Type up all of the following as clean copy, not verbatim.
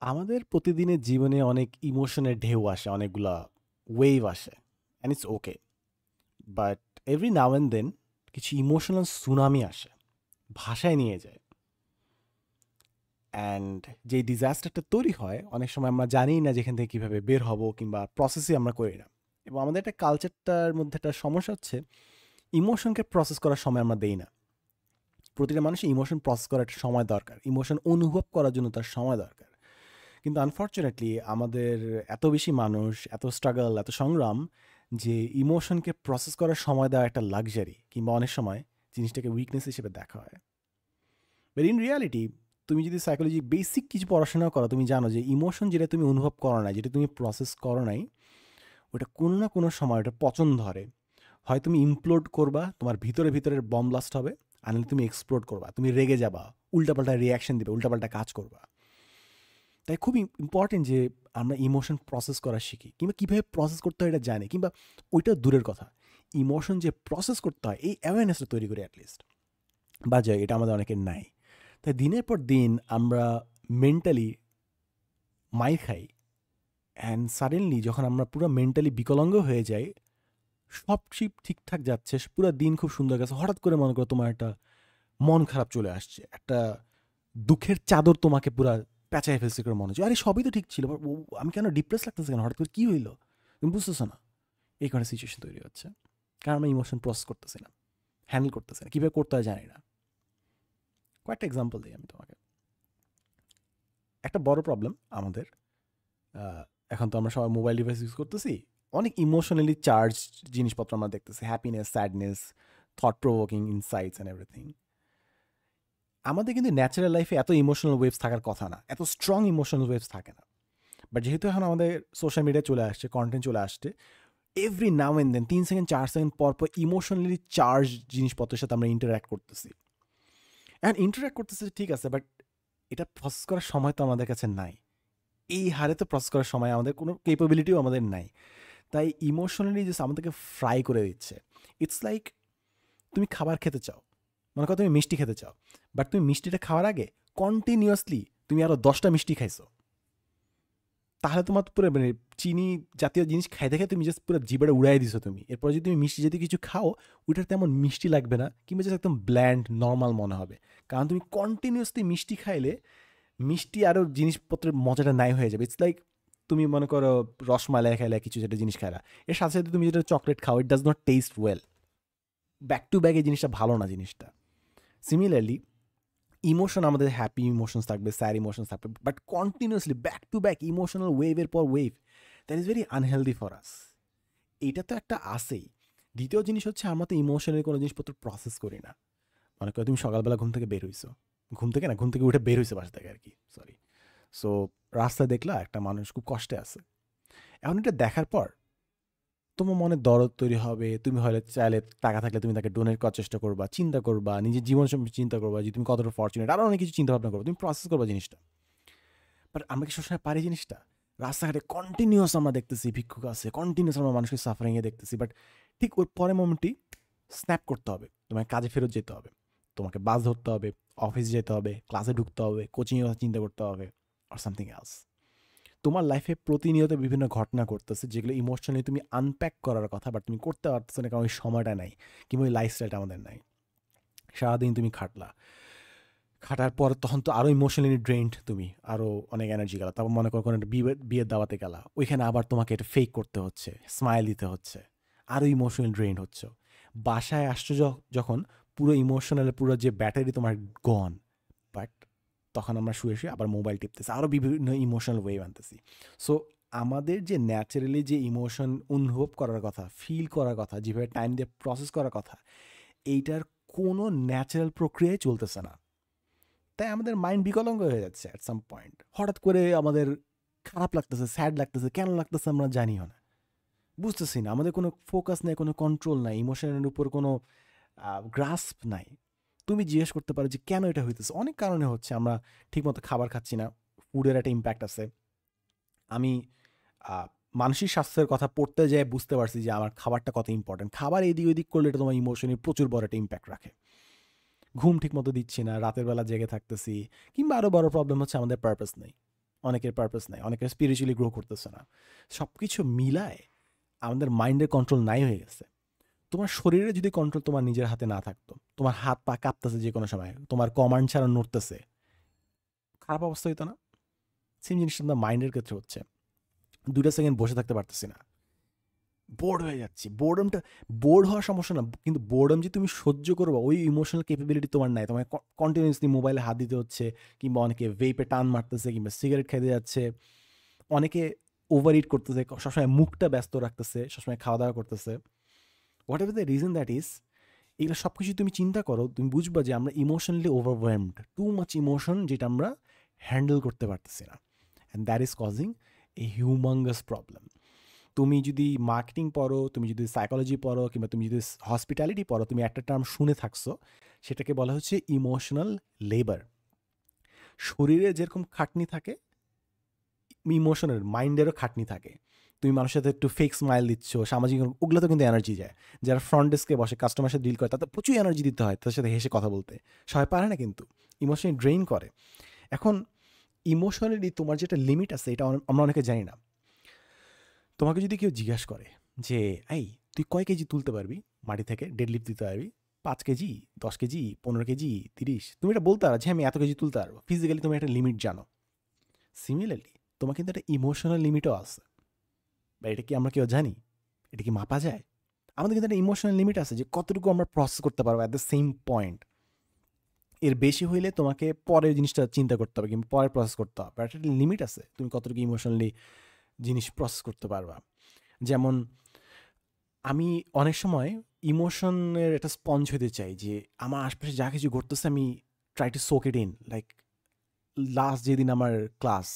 আমাদের প্রতিদিনের জীবনে অনেক ইমোশনের ঢেউ আসে, অনেকগুলা ওয়েভ আসে, and it's okay. But every now and then কিছু ইমোশনাল সুনামি আসে, ভাষায় নিয়ে যায়। অ্যান্ড যে ডিজাস্টারটা তৈরি হয় অনেক সময় আমরা জানি না যেখান থেকে কীভাবে বের হব, কিংবা প্রসেসই আমরা করি না। এবং আমাদের একটা কালচারটার মধ্যে একটা সমস্যা হচ্ছে, ইমোশনকে প্রসেস করার সময় আমরা দেই না। প্রতিটা মানুষের ইমোশন প্রসেস করার একটা সময় দরকার, ইমোশন অনুভব করার জন্য তার সময় দরকার। কিন্তু আনফর্চুনেটলি আমাদের এত বেশি মানুষ, এত স্ট্রাগল, এত সংগ্রাম, যে ইমোশনকে প্রসেস করার সময় দেওয়া একটা লাক্সারি, কিংবা অনেক সময় জিনিসটাকে উইকনেস হিসেবে দেখা হয়। বাট ইন রিয়ালিটি, তুমি যদি সাইকোলজি বেসিক কিছু পড়াশোনা করো, তুমি জানো যে ইমোশন যেটা তুমি অনুভব করো নাই, যেটা তুমি প্রসেস করো নাই, ওটা কোনো না কোনো সময় ওটা পচন ধরে। হয় তুমি ইমপ্লোড করবা, তোমার ভিতরে ভিতরের বম ব্লাস্ট হবে, আর নাহলে তুমি এক্সপ্লোড করবা, তুমি রেগে যাবা, উল্টাপাল্টা রিয়াকশন দিবে, উল্টাপাল্টা কাজ করবা। তাই খুব ইম্পর্টেন্ট যে আমরা ইমোশন প্রসেস করা শিখি, কিংবা কীভাবে প্রসেস করতে হয় এটা জানি, কিংবা ওইটা দূরের কথা, ইমোশন যে প্রসেস করতে হয় এই অ্যাওয়ারনেসটা তৈরি করি অ্যাটলিস্ট। বাজে এটা আমাদের অনেকের নাই। তাই দিনের পর দিন আমরা মেন্টালি মাইর খাই, অ্যান্ড সাডেনলি যখন আমরা পুরো মেন্টালি বিকলাঙ্গ হয়ে যাই, সব শিপ ঠিকঠাক যাচ্ছে, পুরো দিন খুব সুন্দর গেছে, হঠাৎ করে মনে করো তোমার একটা মন খারাপ চলে আসছে, একটা দুঃখের চাদর তোমাকে পুরা পেঁচায় ফেলছে করে মনে হচ্ছে, আরে সবই তো ঠিক ছিল, আমি কেন ডিপ্রেস লাগতেছে, কেন হঠাৎ করে কী হইলো, তুমি বুঝতেছো না। এই কারণে সিচুয়েশন তৈরি হচ্ছে, কারণ আমরা ইমোশন প্রসেস করতেছি না, হ্যান্ডেল করতেছি না, কীভাবে করতে হয় জানি না। কয়েকটা এক্সাম্পল দিই আমি তোমাকে। একটা বড় প্রবলেম আমাদের, আহ, এখন তো আমরা সবাই মোবাইল ডিভাইস ইউজ করতেছি, অনেক ইমোশনালি চার্জ জিনিসপত্র আমরা দেখতেছি, happiness, sadness, thought provoking insights and everything. আমাদের কিন্তু ন্যাচারাল লাইফে এত ইমোশনাল ওয়েভস থাকার কথা না, এত স্ট্রং ইমোশনাল ওয়েভস থাকে না। বাট যেহেতু এখন আমাদের সোশ্যাল মিডিয়া চলে আসছে, কন্টেন্ট চলে আসছে, every now and then 3 second 4 second পর পর ইমোশনালি চার্জ জিনিসপত্রের সাথে আমরা ইন্টারাক্ট করতেছি। অ্যান্ড ইন্টারাক্ট করতেছি ঠিক আছে, বাট এটা প্রসেস করার সময় তো আমাদের কাছে নাই। এই হারে তো প্রসেস করার সময় আমাদের কোনো কেপাবিলিটিও আমাদের নাই। তাই ইমোশনালি জাস্ট আমাদেরকে ফ্রাই করে দিচ্ছে। ইটস লাইক, তুমি খাবার খেতে চাও, মনে করো তুমি মিষ্টি খেতে চাও, বাট তুমি মিষ্টিটা খাওয়ার আগে কন্টিনিউয়াসলি তুমি আরও 10টা মিষ্টি খাইছো, তাহলে তোমার তো পুরো মানে চিনি জাতীয় জিনিস খাইতে খাই তুমি জাস্ট পুরো জিবাটা উড়াই দিছো তুমি। এরপর যদি তুমি মিষ্টি জাতীয় কিছু খাও, ওইটার তেমন মিষ্টি লাগবে না, কিংবা জাস্ট একদম ব্ল্যান্ড নর্মাল মনে হবে। কারণ তুমি কন্টিনিউয়াসলি মিষ্টি খাইলে মিষ্টি আরও জিনিসপত্রের মজাটা নাই হয়ে যাবে। ইটস লাইক, তুমি মনে করো রসমালাই খাইলে, কিছু যেটা জিনিস খাইলা, এর সাথে সাথে তুমি যেটা চকলেট খাও, it does not test well. Back to back এই জিনিসটা ভালো না জিনিসটা। সিমিলারলি ইমোশন, আমাদের হ্যাপি ইমোশনস থাকবে, স্যাড ইমোশনস থাকবে, but continuously back to back emotional ওয়েভের পর wave, that is very unhealthy for us. এইটা তো একটা আসেই। দ্বিতীয় জিনিস হচ্ছে, আমরা তো ইমোশনের কোনো জিনিসপত্র প্রসেস করি না। মনে করো তুমি সকালবেলা ঘুম থেকে বের হইছো, ঘুম থেকে উঠে বের হইছে বাসা থেকে আর কি, সরি। সো রাস্তায় দেখলা একটা মানুষ খুব কষ্টে আছে। এখন এটা দেখার পর তোমার মনে দরদ তৈরি হবে, তুমি হয়তো চাইলে টাকা থাকলে তুমি তাকে ডোনেট করার চেষ্টা করবা, চিন্তা করবা, নিজের জীবন সম্পর্কে চিন্তা করবা যে তুমি কতটা ফর্চুনেট, আরও অনেক কিছু চিন্তা ভাবনা করবা, তুমি প্রসেস করবা জিনিসটা। বাট আমরা কি সবসময় পারি জিনিসটা? রাস্তাঘাটে কন্টিনিউয়াস আমরা দেখতেছি ভিক্ষুক আছে, কন্টিনিউয়াস আমরা মানুষকে সাফারিংয়ে দেখতেছি, বাট ঠিক ওর পরের মোমেন্টই স্ন্যাপ করতে হবে, তোমাকে কাজে ফেরত যেতে হবে, তোমাকে বাস ধরতে হবে, অফিস যেতে হবে, ক্লাসে ঢুকতে হবে, কোচিংয়ের কথা চিন্তা করতে হবে, আর সামথিং এলস। তোমার লাইফে প্রতিনিয়ত বিভিন্ন ঘটনা ঘটতেছে, যেগুলো ইমোশনালি তুমি আনপ্যাক করার কথা, বাট তুমি করতে পারতেছো না, কারণ ওই সময়টা নাই, কিংবা ওই লাইফস্টাইলটা আমাদের নাই। সারাদিন তুমি খাটলা, খাটার পর তখন তো আরও ইমোশনালি ড্রেইনড, তুমি আরও অনেক এনার্জি গেলা, তারপর মনে করো কোনো একটা বিয়ের দাওয়াতে গেলা, ওইখানে আবার তোমাকে এটা ফেক করতে হচ্ছে, স্মাইল দিতে হচ্ছে, আরও ইমোশনালি ড্রেইনড হচ্ছে। বাসায় আসছো যখন, পুরো ইমোশনাল পুরো যে ব্যাটারি তোমার গন, বাট তখন আমরা শুয়ে শুয়ে আবার মোবাইল টিপতেছি, আরও বিভিন্ন ইমোশনাল ওয়েভ আনতেছি। সো আমাদের যে ন্যাচারালি যে ইমোশন অনুভব করার কথা, ফিল করার কথা, যেভাবে টাইম দিয়ে প্রসেস করার কথা, এইটার কোনো ন্যাচারাল প্রক্রিয়ায় চলতেছে না। তাই আমাদের মাইন্ড বিকলাঙ্গ হয়ে যাচ্ছে অ্যাট সাম পয়েন্ট। হঠাৎ করে আমাদের খারাপ লাগতেছে, স্যাড লাগতেছে, কেন লাগতেছে আমরা জানিও না, বুঝতেছি না। আমাদের কোনো ফোকাস নেই, কোনো কন্ট্রোল নাই, ইমোশনের উপর কোনো গ্রাস্প নাই। তুমি জিজ্ঞেস করতে পারো যে কেন এটা হইতেছে, অনেক কারণে হচ্ছে। আমরা ঠিকমতো খাবার খাচ্ছি না, ফুডের একটা ইম্প্যাক্ট আছে। আমি আহ, মানসিক স্বাস্থ্যের কথা পড়তে যেয়ে বুঝতে পারছি যে আমার খাবারটা কত ইম্পর্টেন্ট। খাবার এদিক ওদিক করলে এটা তোমার ইমোশনে প্রচুর বড় একটা ইম্প্যাক্ট রাখে। ঘুম ঠিক মতো দিচ্ছি না, রাতের বেলা জেগে থাকতেছি, কিংবা আরও বড় প্রবলেম হচ্ছে আমাদের পারপাস নেই। অনেকের পারপাস নাই, অনেকের স্পিরিচুয়ালি গ্রো করতেছে না। সব কিছু মিলায় আমাদের মাইন্ডের কন্ট্রোল নাই হয়ে গেছে। তোমার শরীরে যদি কন্ট্রোল তোমার নিজের হাতে না থাকতো, তোমার হাত পা কাঁপতেছে যে কোনো সময়, তোমার কমান্ড ছাড়া নড়তেছে, খারাপ অবস্থা হইতো না? সেম জিনিসটা আমাদের মাইন্ডের ক্ষেত্রে হচ্ছে। 2টা সেকেন্ড বসে থাকতে পারতেছি না, বোর্ড হয়ে যাচ্ছি। বোর্ড হওয়ার সমস্যা না, কিন্তু বোর্ডম যে তুমি সহ্য করবো ওই ইমোশনাল ক্যাপাবিলিটি তোমার নাই। তোমার কন্টিনিউসলি মোবাইলে হাত দিতে হচ্ছে, কিংবা অনেকে ভেপে টান মারতেছে, কিংবা সিগারেট খাইতে যাচ্ছে, অনেকে ওভার ইট করতেছে, সবসময় মুখটা ব্যস্ত রাখতেছে, সবসময় খাওয়া দাওয়া করতেছে। What ever the reason that is, এগুলো সব কিছু তুমি চিন্তা করো, তুমি বুঝবা যে আমরা emotionally overwhelmed, too much emotion, যেটা আমরা হ্যান্ডেল করতে পারতেছি না। And that is causing A humongous problem. তুমি যদি মার্কেটিং পড়ো, তুমি যদি সাইকোলজি পড়ো, কিংবা তুমি যদি হসপিটালিটি পড়ো, তুমি একটা টার্ম শুনে থাকছো, সেটাকে বলা হচ্ছে ইমোশনাল লেবার। শরীরে যেরকম খাটনি থাকে, ইমোশনের মাইন্ডেরও খাটনি থাকে। তুমি মানুষের সাথে একটু ফেক স্মাইল দিচ্ছ, সামাজিক, ওগুলো তো কিন্তু এনার্জি যায়। যারা ফ্রন্ট ডেস্কে বসে কাস্টমার সাথে ডিল করে, তাতে প্রচুর এনার্জি দিতে হয় তাদের সাথে হেসে কথা বলতে। সবাই পারে না, কিন্তু ইমোশনালি ড্রেইন করে। এখন ইমোশনালি তোমার যেটা লিমিট আছে, এটা আমরা অনেকে জানি না। তোমাকে যদি কেউ জিজ্ঞাসা করে যে এই তুই কয় কেজি তুলতে পারবি মাটি থেকে, ডেডলিফট দিতে পারবি, 5 কেজি, 10 কেজি, 15 কেজি, 30, তুমি এটা বলতে পারো যে আমি এত কেজি তুলতে পারবো। ফিজিক্যালি তুমি একটা লিমিট জানো। সিমিলারলি তোমার কিন্তু একটা ইমোশনাল লিমিটও আছে, বা এটা কি আমরা কেউ জানি? এটা কি মাপা যায়? আমাদের কিন্তু একটা ইমোশনাল লিমিট আছে, যে কতটুকু আমরা প্রসেস করতে পারবো অ্যাট দ্য সেম পয়েন্ট। এর বেশি হইলে তোমাকে পরের জিনিসটা চিন্তা করতে হবে, কিংবা পরে প্রসেস করতে হবে। একটা লিমিট আছে তুমি কতটুকু ইমোশনালি জিনিস প্রসেস করতে পারবা। যেমন আমি অনেক সময় ইমোশনের একটা স্পঞ্জ হতে চাই, যে আমার আশপাশে যা কিছু ঘটতেছে আমি try to soak it in. Like last যেদিন আমার ক্লাস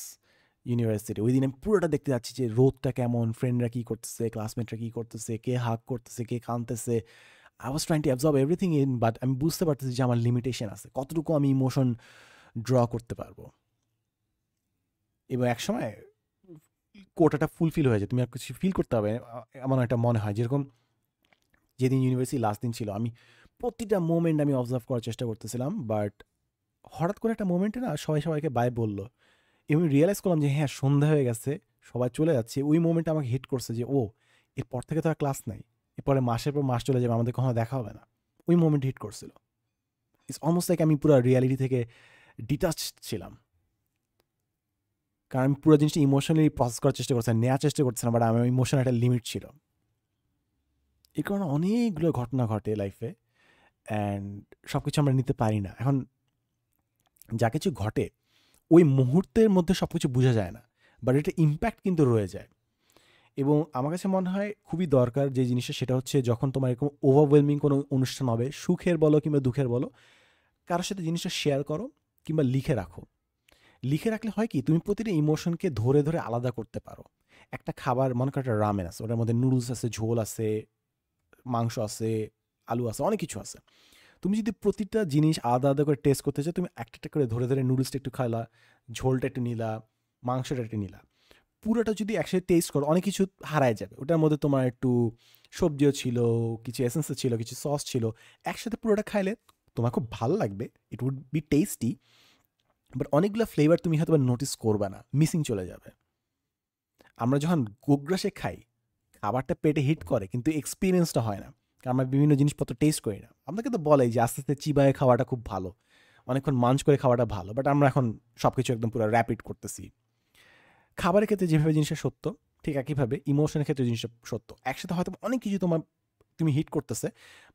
ইউনিভার্সিটি, ওই দিন আমি পুরোটা দেখতে যাচ্ছি যে রোদটা কেমন, ফ্রেন্ডরা কী করতেছে, ক্লাসমেটরা কী করতেছে, কে হাগ করতেছে, কে কাঁদতেছে। I was trying to absorb everything in, but আমি বুঝতে পারতেছি যে আমার লিমিটেশন আছে, কতটুকু আমি ইমোশন ড্র করতে পারবো। এবং একসময় কোটাটা ফুলফিল হয়ে যায়, তুমি আর কিছু ফিল করতে হবে এমন একটা মনে হয়। যেরকম যেদিন ইউনিভার্সিটি লাস্ট দিন ছিল, আমি প্রতিটা মোমেন্ট আমি অবজার্ভ করার চেষ্টা করতেছিলাম, বাট হঠাৎ করে একটা মোমেন্টে না সবাই সবাইকে বাই বললো, এবং রিয়েলাইজ করলাম যে হ্যাঁ সন্ধ্যা হয়ে গেছে, সবাই চলে যাচ্ছে। ওই মোমেন্টে আমাকে হিট করছে যে ও, এরপর থেকে তো আর ক্লাস নাই, এরপরে মাসের পর মাস চলে যাবে, আমাদের কখনো দেখা হবে না। ওই মোমেন্ট হিট করছিল। ইটস অলমোস্ট লাইক আমি পুরো রিয়ালিটি থেকে ডিটাচ ছিলাম, কারণ আমি পুরো জিনিসটা ইমোশনালি প্রসেস করার চেষ্টা করছিলাম, নেওয়ার চেষ্টা করছিলাম, বাট আমার ইমোশনাল একটা লিমিট ছিল। এই কারণে অনেকগুলো ঘটনা ঘটে লাইফে, অ্যান্ড সব কিছু আমরা নিতে পারি না। এখন যা কিছু ঘটে ওই মুহূর্তের মধ্যে সব কিছু বোঝা যায় না, বাট এটা ইম্প্যাক্ট কিন্তু রয়ে যায়। এবং আমার কাছে মনে হয় খুবই দরকার যে জিনিসটা, সেটা হচ্ছে যখন তোমার এরকম ওভারওয়েলমিং কোনো অনুষ্ঠান হবে, সুখের বলো কিংবা দুঃখের বলো, কারোর সাথে জিনিসটা শেয়ার করো, কিংবা লিখে রাখো। লিখে রাখলে হয় কি, তুমি প্রতিটা ইমোশনকে ধরে ধরে আলাদা করতে পারো। একটা খাবার, মনে করো একটা রামেন আছে, ওটার মধ্যে নুডলস আছে, ঝোল আছে, মাংস আছে, আলু আছে, অনেক কিছু আছে। তুমি যদি প্রতিটা জিনিস আলাদা আলাদা করে টেস্ট করতে চাও, তুমি একটা একটা করে ধরে ধরে নুডলসটা একটু খাইলা, ঝোলটা একটু নিলা, মাংসটা একটু নিলা, পুরোটা যদি একসাথে টেস্ট করো, অনেক কিছু হারায় যাবে। ওটার মধ্যে তোমার একটু সবজিও ছিল, কিছু এসেন্সও ছিল, কিছু সস ছিল। একসাথে পুরোটা খাইলে তোমার খুব ভালো লাগবে, it would be tasty, but অনেকগুলো ফ্লেভার তুমি হয়তো নোটিস করবে না, মিসিং চলে যাবে। আমরা যখন গোগ্রাসে খাই, খাবারটা পেটে হিট করে, কিন্তু এক্সপিরিয়েন্সটা হয় না, কারণ আমরা বিভিন্ন জিনিসপত্র টেস্ট করি না। আপনাকে তো বলে যে আস্তে আস্তে চিবায়ে খাওয়াটা খুব ভালো, অনেকক্ষণ মাঞ্চ করে খাওয়াটা ভালো, বাট আমরা এখন সব কিছু একদম পুরো র্যাপিড করতেছি। খাবারের ক্ষেত্রে যেভাবে জিনিসটা সত্য, ঠিক একইভাবে ইমোশনের ক্ষেত্রে জিনিসটা সত্য। একসাথে হয়তো অনেক কিছু তুমি হিট করতেছে,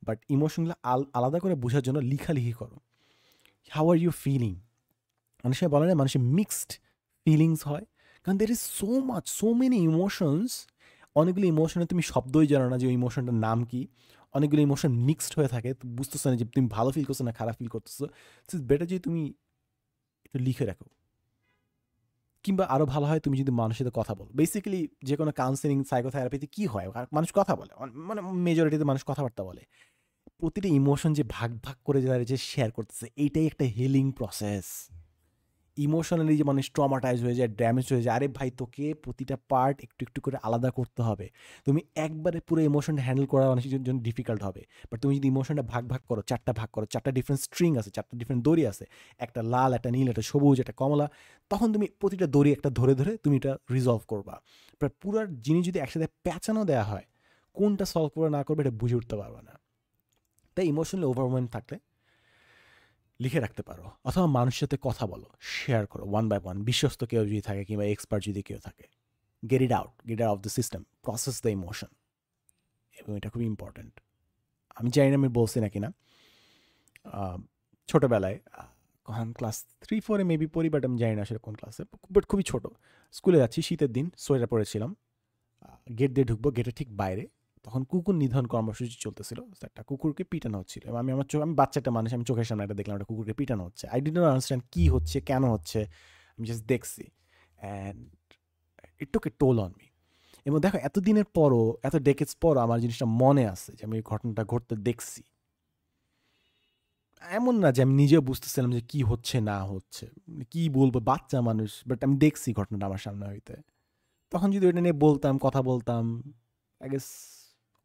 বাট ইমোশনগুলো আলাদা করে বোঝার জন্য লিখালিখি করো। How are you feeling? অনেক সময় বলে না, মানুষের মিক্সড ফিলিংস হয়, কারণ there is so much, so many emotions. অনেকগুলো ইমোশনে তুমি শব্দই জানো না যে ওই ইমোশনটার নাম কি। অনেকগুলো ইমোশন মিক্সড হয়ে থাকে, তো বুঝতেছো না যে তুমি ভালো ফিল করছো না খারাপ ফিল করতেছো। ইটস বেটার যে তুমি একটু লিখে রাখো, কিংবা আরও ভালো হয় তুমি যদি মানুষের সাথে কথা বলো। বেসিক্যালি যে কোনো কাউন্সেলিং, সাইকোথেরাপিতে কী হয়, মানুষ কথা বলে, মানে মেজরিটিতে মানুষ কথাবার্তা বলে। প্রতিটা ইমোশন যে ভাগ ভাগ করে যারা যে শেয়ার করতেছে, এইটাই একটা হিলিং প্রসেস। ইমোশনালি যে মানুষ ট্রমাটাইজ হয়ে যায়, ড্যামেজ হয়ে যায়, আরে ভাই তোকে প্রতিটা পার্ট একটু একটু করে আলাদা করতে হবে। তুমি একবারে পুরো ইমোশনটা হ্যান্ডেল করা মানুষের জন্য ডিফিকাল্ট হবে। বাট তুমি যদি ইমোশনটা ভাগ ভাগ করো, চারটা ভাগ করো, চারটা ডিফারেন্ট স্ট্রিং আছে, চারটা ডিফারেন্ট দড়ি আছে, একটা লাল, একটা নীল, একটা সবুজ, একটা কমলা, তখন তুমি প্রতিটা দড়ি একটা ধরে ধরে তুমি এটা রিজলভ করবা। বাট পুরো জিনিস যদি একসাথে প্যাঁচানো দেওয়া হয়, কোনটা সলভ করে না করবে এটা বুঝে উঠতে পারবে না। তাই ইমোশনালি ওভারওয়েলমেন্ট থাকলে লিখে রাখতে পারো, অথবা মানুষের সাথে কথা বলো, শেয়ার করো ওয়ান বাই ওয়ান। বিশ্বস্ত কেউ যদি থাকে কিংবা এক্সপার্ট যদি কেউ থাকে, get it out of the system, process the emotion. এবং এটা খুবই ইম্পর্ট্যান্ট। আমি জানি না আমি বলছি নাকি না, ছোটোবেলায় কখন ক্লাস 3-4 মেবি পড়ি, বাট আমি জানি না আসলে কোন ক্লাসে, বাট খুবই ছোট, স্কুলে যাচ্ছি, শীতের দিন, সোয়েটার পরেছিলাম, গেট দিয়ে ঢুকবো, গেটের ঠিক বাইরে তখন কুকুর নিধন কর্মসূচি চলতেছিল। একটা কুকুরকে পিটানো হচ্ছিল, এবং আমি বাচ্চাটা মানুষ, আমি চোখের সামনে একটা দেখলাম একটা কুকুরকে পিটানো হচ্ছে। আই ডিড নট আন্ডারস্ট্যান্ড কী হচ্ছে, কেন হচ্ছে, আমি জাস্ট দেখছি, and it took A toll on me. এবং দেখো এতদিনের পরও, এত ডেকেডস পরও আমার জিনিসটা মনে আছে যে আমি এই ঘটনাটা ঘটতে দেখছি। এমন না যে আমি নিজেও বুঝতেছিলাম যে কি হচ্ছে না হচ্ছে, কি বলবো, বাচ্চা মানুষ, বাট আমি দেখছি ঘটনাটা আমার সামনে হইতে। তখন যদি ওইটা নিয়ে বলতাম, কথা বলতাম, আই গেস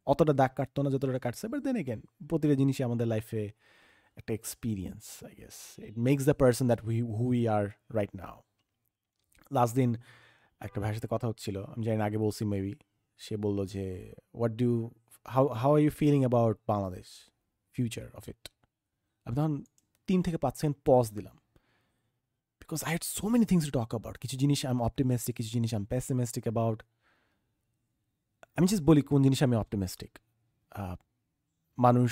অতটা দাগ কাটতো না যতটা কাটছে। বাট দেন এগেন, প্রতিটা জিনিসই আমাদের লাইফে একটা experience, I guess it makes the person that who we are right now. Last দিন একটা ভাইয়ের সাথে কথা হচ্ছিল, আমি জানি না আগে বলছি মেবি, সে বললো যে what do how are you feeling about Bangladesh, future of it. আমি তখন 3 থেকে 5 সেকেন্ড পজ দিলাম, because I had so many things to talk about. কিছু জিনিস আই এম অপটিমিস্টিক, কিছু জিনিস আই এম পেসিমিস্টিক অ্যাবাউট। আমি জাস্ট বলি কোন জিনিস আমি অপটিমিস্টিক। মানুষ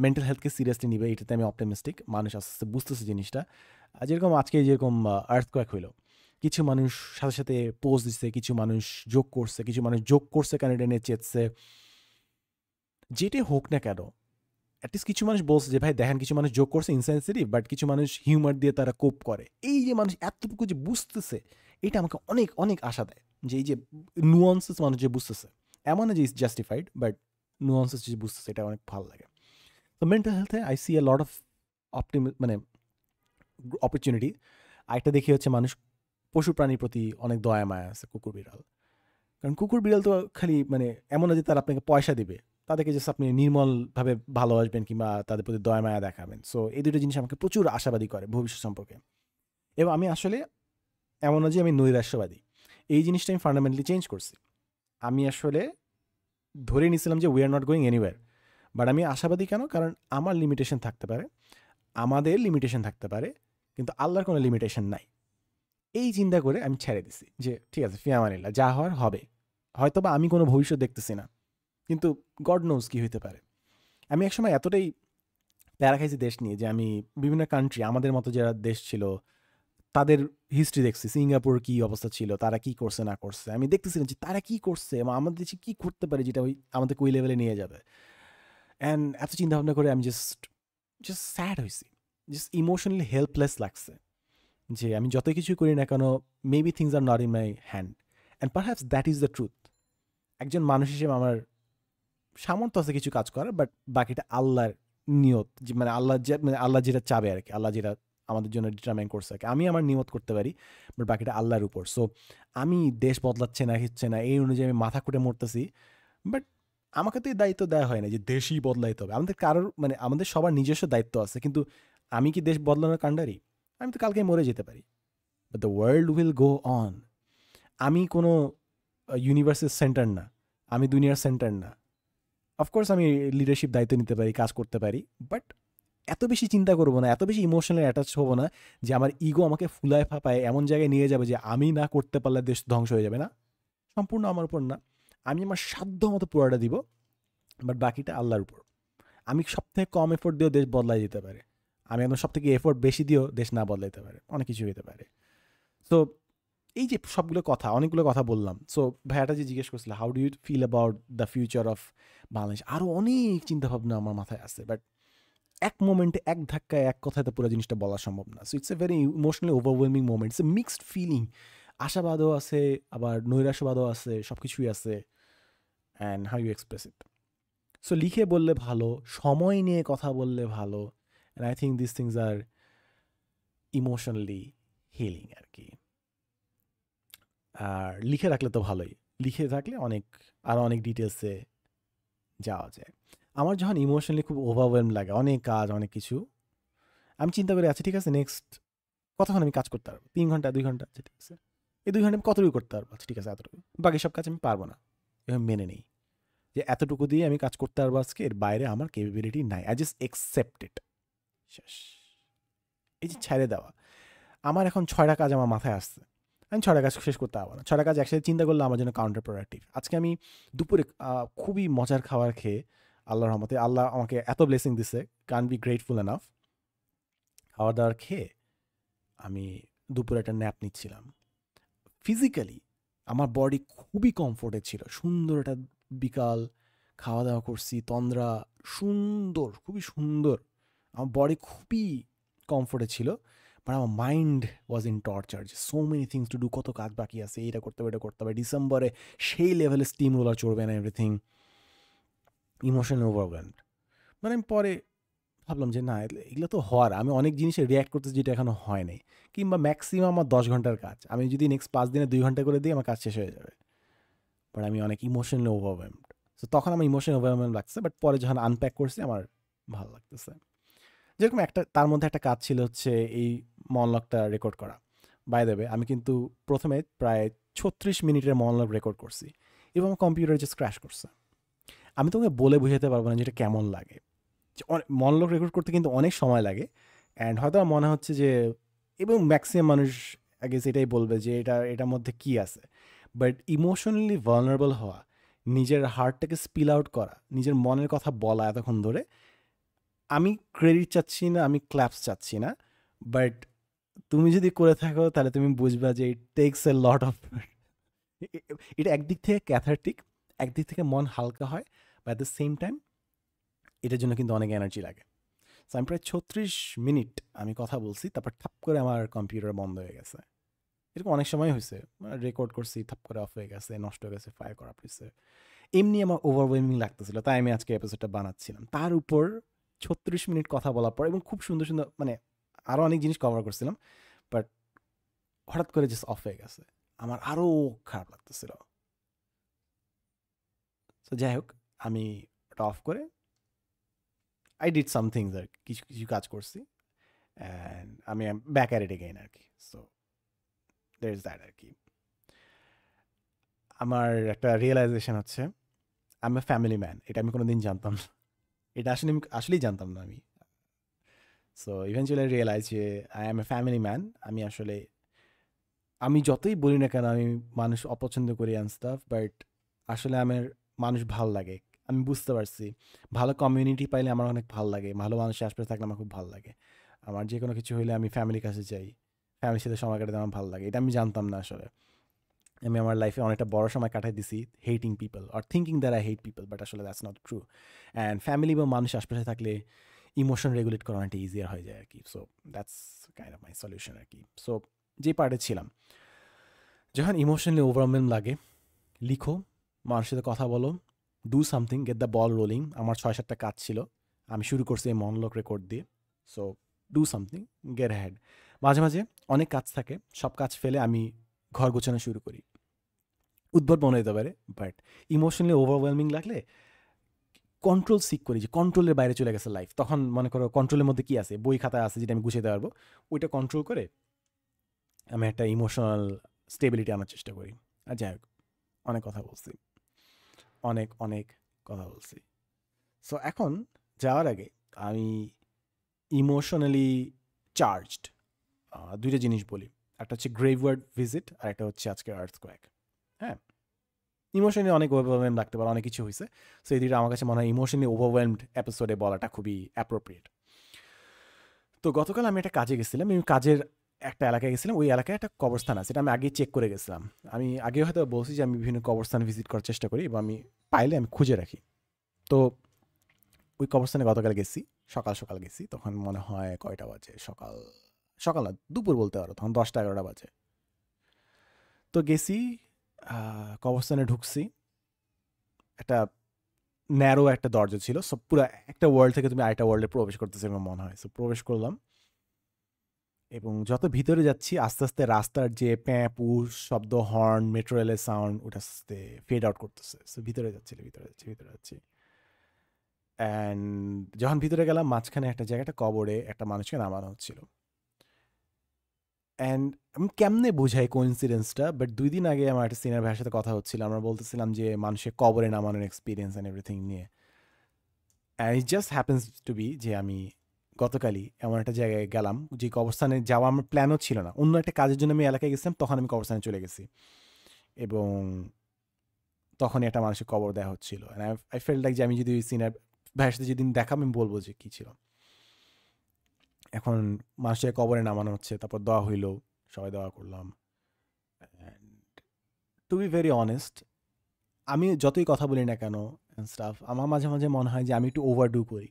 মেন্টাল হেলথকে সিরিয়াসলি নিবে, এটাতে আমি অপটিমিস্টিক। মানুষ আস্তে আস্তে বুঝতেছে জিনিসটা। যেরকম আজকে যেরকম আর্থকোয়েক হইলো, কিছু মানুষ সাথে সাথে পোস্ট দিচ্ছে, কিছু মানুষ যোগ করছে, কিছু মানুষ যোগ করছে কানেডা নিয়ে চেয়েছে, যেটাই হোক না কেন, অ্যাটলিস্ট কিছু মানুষ বলছে যে ভাই দেখেন, কিছু মানুষ যোগ করছে ইনসেন্সিটিভ, বাট কিছু মানুষ হিউমার দিয়ে তারা কোপ করে। এই যে মানুষ এতটুকু যে বুঝতেছে, এটা আমাকে অনেক অনেক আশা দেয়, যে এই যে নুয়ান্সেস মানুষ যে বুঝতেছে, এমন না যে ইজ জাস্টিফাইড, বাট নুয়ান্সেস যে বুঝতেছে, এটা অনেক ভালো লাগে। তো মেন্টাল হেলথে I see a lot of মানে অপরচুনিটি। আরেকটা দেখি হচ্ছে মানুষ পশু প্রাণীর প্রতি অনেক দয়া মায়া আছে, কুকুর বিড়াল। কারণ কুকুর বিড়াল তো খালি মানে এমন না যে তারা আপনাকে পয়সা দিবে, তাদেরকে জাস্ট আপনি নির্মলভাবে ভালোবাসবেন কিংবা তাদের প্রতি দয়া মায়া দেখাবেন। সো এই দুটো জিনিস আমাকে প্রচুর আশাবাদী করে ভবিষ্যৎ সম্পর্কে। এবং আমি আসলে এমন না যে আমি নৈরাশ্যবাদী, এই জিনিসটা আমি ফান্ডামেন্টালি চেঞ্জ করছি। আমি আসলে ধরে নিয়েছিলাম যে we are not going anywhere, but আমি আশাবাদী কেন? কারণ আমার লিমিটেশন থাকতে পারে, আমাদের লিমিটেশন থাকতে পারে, কিন্তু আল্লাহর কোনো লিমিটেশন নাই। এই চিন্তা করে আমি ছেড়ে দিছি যে ঠিক আছে, ফিয়ামানিল্লাহ, যা হওয়ার হবে। হয়তো বা আমি কোনো ভবিষ্যৎ দেখতেছি না, কিন্তু গড নোজ কী হইতে পারে। আমি একসময় এতটাই প্যারা খাইছি দেশ নিয়ে যে আমি বিভিন্ন কান্ট্রি, আমাদের মতো যারা দেশ ছিল, তাদের হিস্ট্রি দেখছি। সিঙ্গাপুর কী অবস্থা ছিল, তারা কী করছে না করছে, আমি দেখতেছিলাম যে তারা কী করছে এবং আমাদের দেশে কী করতে পারে যেটা ওই আমাদেরকে ওই লেভেলে নিয়ে যাবে। অ্যান্ড এত চিন্তা ভাবনা করে আমি জাস্ট স্যাড হয়েছি, জাস্ট ইমোশনালি হেল্পলেস লাগছে যে আমি যত কিছুই করি না কেন, maybe things are not in my hand. And perhaps that is the truth. একজন মানুষ হিসেবে আমার সামর্থ্য আছে কিছু কাজ করার, বাট বাকিটা আল্লাহর নিয়ত, মানে আল্লাহ যেটা চাবে আর কি, আল্লাহ যেটা আমাদের জন্য ডিটারমাইন করছে আর কি। আমি আমার নিয়ত করতে পারি, বাট বাকিটা আল্লাহর উপর। সো আমি দেশ বদলাচ্ছে না হচ্ছে না এই অনুযায়ী আমি মাথা কুটে মরতেছি, বাট আমাকে তো এই দায়িত্ব দেওয়া হয় না যে দেশই বদলাইতে হবে। আমাদের কারোর মানে আমাদের সবার নিজস্ব দায়িত্ব আছে, কিন্তু আমি কি দেশ বদলানোর কাণ্ডারি? আমি তো কালকে মরে যেতে পারি, but the world will go on. আমি কোনো ইউনিভার্সের সেন্টার না, আমি দুনিয়ার সেন্টার না। অফকোর্স আমি লিডারশিপ দায়িত্ব নিতে পারি, কাজ করতে পারি, বাট এত বেশি চিন্তা করবো না, এত বেশি ইমোশনালি অ্যাটাচ হবো না যে আমার ইগো আমাকে ফুলায় ফাঁপায় এমন জায়গায় নিয়ে যাবে যে আমি না করতে পারলে দেশ ধ্বংস হয়ে যাবে। না, সম্পূর্ণ আমার উপর না। আমি আমার সাধ্য মতো পুরোটা দিব, বাট বাকিটা আল্লাহর উপর। আমি সবথেকে কম এফোর্ট দিয়েও দেশ বদলাই যেতে পারে, আমি একদম সবথেকে এফোর্ট বেশি দিয়েও দেশ না বদলাইতে পারে, অনেক কিছু হতে পারে। সো এই যে সবগুলো কথা, অনেকগুলো কথা বললাম। সো ভাইয়াটা যে জিজ্ঞেস করছিল how do you feel about the future of Bangladesh, আরও অনেক চিন্তাভাবনা আমার মাথায় আছে, বাট এক মোমেন্টে এক ধাক্কায় এক কথায় তো পুরো জিনিসটা বলা সম্ভব না। So it's a very emotionally overwhelming moment, it's a mixed feeling. আশাবাদও আছে, আবার নৈরাশ্যবাদও আছে, সব কিছুই আছে। And how you express it. So লিখে বললে ভালো, সময় নিয়ে কথা বললে ভালো, and I think this things are emotionally healing আর কি। আর লিখে রাখলে তো ভালোই, লিখে থাকলে আরও অনেক ডিটেলসে যাওয়া যায়। আমার যখন ইমোশনালি খুব ওভারওয়েলম লাগে, অনেক কাজ অনেক কিছু, আমি চিন্তা করি আচ্ছা ঠিক আছে নেক্সট কতক্ষণ আমি কাজ করতে পারবো, 3 ঘন্টা 2 ঘন্টা, আচ্ছা ঠিক আছে এই 2 ঘন্টা আমি কতটুকু করতে পারবো, আচ্ছা ঠিক আছে এতটুকু, বাকি সব কাজ আমি পারবো না, এভাবে মেনে নেই যে এতটুকু দিয়ে আমি কাজ করতে পারবো আজকে, এর বাইরে আমার ক্যাপাবিলিটি নাই, আই জাস্ট অ্যাকসেপ্ট ইট। শেষ। এই যে ছেড়ে দেওয়া, আমার এখন 6টা কাজ আমার মাথায় আসছে, আমি 6টা কাজ শেষ করতে পারবো না, 6টা কাজ একসাথে চিন্তা করলে আমার জন্য কাউন্টার প্রোডাক্টিভ। আজকে আমি দুপুরে খুবই মজার খাবার খেয়ে, আল্লাহর রহমতে আল্লাহ আমাকে এত ব্লেসিং দিছে, কান বি গ্রেটফুল এনাফ, খাওয়া দাওয়ার খেয়ে আমি দুপুরে একটা ন্যাপ নিচ্ছিলাম। ফিজিক্যালি আমার বডি খুবই কমফোর্টে ছিল, সুন্দর একটা বিকাল, খাওয়া দাওয়া করছি, তন্দ্রা, সুন্দর, খুবই সুন্দর, আমার বডি খুবই কমফোর্টে ছিল, বাট আমার মাইন্ড ওয়াজ ইন টর্চার, যে so many things to do, কত কাজ বাকি আছে, এটা করতে হবে, এটা করতে হবে, ডিসেম্বরে সেই লেভেলে স্টিম রোলার চড়বে না, এভরিথিং, ইমোশনাল ওভারওয়েলমড। মানে আমি পরে ভাবলাম যে না এগুলো তো হওয়ার, আমি অনেক জিনিসে রিয়্যাক্ট করতেছি যেটা এখনো হয় নাই, কিংবা ম্যাক্সিমাম আমার 10 ঘন্টার কাজ, আমি যদি নেক্সট 5 দিনে 2 ঘন্টা করে দিই আমার কাজ শেষ হয়ে যাবে, বাট আমি অনেক ইমোশনালি ওভারওয়েলমড। সো তখন আমার ইমোশনাল ওভারওয়েলম লাগছে, বাট পরে যখন আনপ্যাক করছি আমার ভালো লাগতেছে। যেরকম একটা তার মধ্যে একটা কাজ ছিল হচ্ছে এই মনলগটা রেকর্ড করা। বাই দ্য ওয়ে আমি কিন্তু প্রথমে প্রায় 36 মিনিটের মনলগ রেকর্ড করছি এবং আমার কম্পিউটার জাস্ট ক্র্যাশ করছে। আমি তোমাকে বলে বুঝাতে পারবো না যেটা কেমন লাগে, যে মনলগ রেকর্ড করতে কিন্তু অনেক সময় লাগে, অ্যান্ড হয়তো আমার মনে হচ্ছে যে, এবং ম্যাক্সিমাম মানুষ আগে এটাই বলবে যে এটার মধ্যে কি আছে, বাট ইমোশনালি ভালনারেবল হওয়া, নিজের হার্টটাকে স্পিল আউট করা, নিজের মনের কথা বলা এতক্ষণ ধরে, আমি ক্রেডিট চাচ্ছি না, আমি ক্ল্যাপস চাচ্ছি না, বাট তুমি যদি করে থাকো তাহলে তুমি বুঝবা যে ইট টেকস এ লট অফ, এটা একদিক থেকে ক্যাথারটিক, একদিক থেকে মন হালকা হয়, but at the same time এটার জন্য কিন্তু অনেক এনার্জি লাগে। সো আমি প্রায় 36 মিনিট আমি কথা বলছি, তারপর ঠাপ করে আমার কম্পিউটার বন্ধ হয়ে গেছে। এরকম অনেক সময় হয়েছে, রেকর্ড করছি থাপ করে অফ হয়ে গেছে, নষ্ট হয়ে গেছে, ফায়ার করা হয়েছে, এমনি আমার ওভারওয়েলমিং লাগতেছিল, তাই আমি আজকে এপিসোডটা বানাচ্ছিলাম। তার উপর 36 মিনিট কথা বলার পর এবং খুব সুন্দর সুন্দর মানে আরও অনেক জিনিস কভার করছিলাম, বাট হঠাৎ করে জাস্ট অফ হয়ে গেছে, আমার আরও খারাপ লাগতেছিল। তো যাই হোক, আমি ওটা অফ করে আই ডিড সাম থিংস, আর কিছু কিছু কাজ করছি, অ্যান্ড আমি ব্যাক অ্যাট ইট এগেইন আর কি। সো দের ইজ দ্যাট আর কি। আমার একটা রিয়েলাইজেশন হচ্ছে I M A family man, এটা আমি কোনোদিন জানতাম না, এটা আসলে আমি আসলেই জানতাম না আমি। সো ইভেনচুয়ালি রিয়েলাইজ যে I M A family man, আমি আসলে, আমি যতই বলি না কেন আমি মানুষ অপছন্দ করি অ্যান্ড স্টাফ, বাট আসলে আমার মানুষ ভাল লাগে, আমি বুঝতে পারছি, ভালো কমিউনিটি পাইলে আমার অনেক ভাল লাগে, ভালো মানুষের আশপাশে থাকলে আমার খুব ভাল লাগে, আমার যে কোনো কিছু হইলে আমি ফ্যামিলির কাছে যাই, ফ্যামিলির সাথে সময় কাটাতে আমার ভালো লাগে, এটা আমি জানতাম না আসলে। আমি আমার লাইফে অনেকটা বড় সময় কাটাই দিছি hating people or thinking that I hate people, but আসলে that's not true. And family বা মানুষ আশপাশে থাকলে ইমোশন রেগুলেট করা অনেকটা ইজিয়ার হয়ে যায় আর কি। So that's kind of my solution আর কি। সো যে পার্টে ছিলাম, যখন ইমোশনালি ওভারওয়েলম লাগে, লিখো, মানুষের সাথে কথা বলো, do something, get the ball rolling. আমার 6-7টা কাজ ছিল, আমি শুরু করছি এই মনলগ রেকর্ড দিয়ে। So do something, get had. মাঝে মাঝে অনেক কাজ থাকে, সব কাজ ফেলে আমি ঘর গোছানো শুরু করি, উদ্ভট মনে হতে পারে, বাট ইমোশনালি ওভারওয়েলমিং লাগলে কন্ট্রোল সিক করি, যে কন্ট্রোলের বাইরে চলে গেছে লাইফ, তখন মনে করো কন্ট্রোলের মধ্যে কি আছে, বই খাতা আছে যেটা আমি গুছিয়ে দিতে পারবো, ওইটা কন্ট্রোল করে আমি একটা ইমোশনাল স্টেবিলিটি আনার চেষ্টা করি। আর যাই হোক, অনেক কথা বলছি, অনেক অনেক কথা বলছি। সো এখন যাওয়ার আগে আমি ইমোশনালি চার্জড দুইটা জিনিস বলি, একটা হচ্ছে গ্রেভওয়ার্ড ভিজিট আর একটা হচ্ছে আজকে আর্থকোয়েক। হ্যাঁ, ইমোশনালি অনেক ওভারওয়েলম লাগতে পারে, অনেক কিছু হয়েছে, সো এই দুইটা আমার কাছে মনে হয় ইমোশনালি ওভারওয়েলমড এপিসোডে বলাটা খুবই অ্যাপ্রোপ্রিয়েট। তো গতকাল আমি একটা কাজে গেছিলাম, আমি কাজের একটা এলাকায় গেছিলাম, ওই এলাকায় একটা কবরস্থান আছে, এটা আমি আগে চেক করে গেছিলাম। আমি আগে হয়তো বলছি যে আমি বিভিন্ন কবরস্থান ভিজিট করার চেষ্টা করি এবং আমি পাইলে আমি খুঁজে রাখি। তো ওই কবরস্থানে গতকাল গেছি, সকাল সকাল গেছি, তখন মনে হয় কয়টা বাজে, সকাল সকাল না দুপুর বলতে পারো, তখন 10টা 11টা বাজে। তো গেছি, কবরস্থানে ঢুকছি, একটা ন্যারো একটা দরজা ছিল, সব পুরো একটা ওয়ার্ল্ড থেকে তুমি আরেকটা ওয়ার্ল্ডে প্রবেশ করতেছে এরকম মনে হয়। সো প্রবেশ করলাম এবং যত ভিতরে যাচ্ছি আস্তে আস্তে রাস্তার যে প্যাঁ পুশ শব্দ, হর্ন, মেট্রো রেলের সাউন্ড, ওটা আস্তে ফেড আউট করতেছে। সো ভিতরে যাচ্ছি, ভিতরে যাচ্ছি, ভিতরে যাচ্ছি। অ্যান্ড যখন ভিতরে গেলাম, মাঝখানে একটা জায়গাটা কবরে একটা মানুষকে নামানো হচ্ছিল। অ্যান্ড আমি কেমনে বোঝাই কোইন্সিডেন্সটা, বাট 2 দিন আগে আমার একটা সিনিয়র ভাইয়ের সাথে কথা হচ্ছিল। আমরা বলতেছিলাম যে মানুষের কবরে নামানোর এক্সপিরিয়েন্স অ্যান্ড এভরিথিং নিয়ে। And it just happens to be যে আমি গতকালই এমন একটা জায়গায় গেলাম যে কবরস্থানে যাওয়া আমার প্ল্যানও ছিল না। অন্য একটা কাজের জন্য আমি এলাকায় গেছিলাম, তখন আমি কবরস্থানে চলে গেছি এবং তখনই একটা মানুষের কবর দেওয়া হচ্ছিল। অ্যান্ড আই ফেল লাইক যে আমি যদি ওই সিনিয়র ভাইয়ের সাথে যেদিন দেখাম আমি বলবো যে কী ছিল। এখন মানুষের কবরে নামানো হচ্ছে, তারপর দোয়া হইল, সবাই দোয়া করলাম। টু বি ভেরি অনেস্ট, আমি যতই কথা বলি না কেন স্টাফ, আমার মাঝে মাঝে মনে হয় যে আমি একটু ওভারডু করি।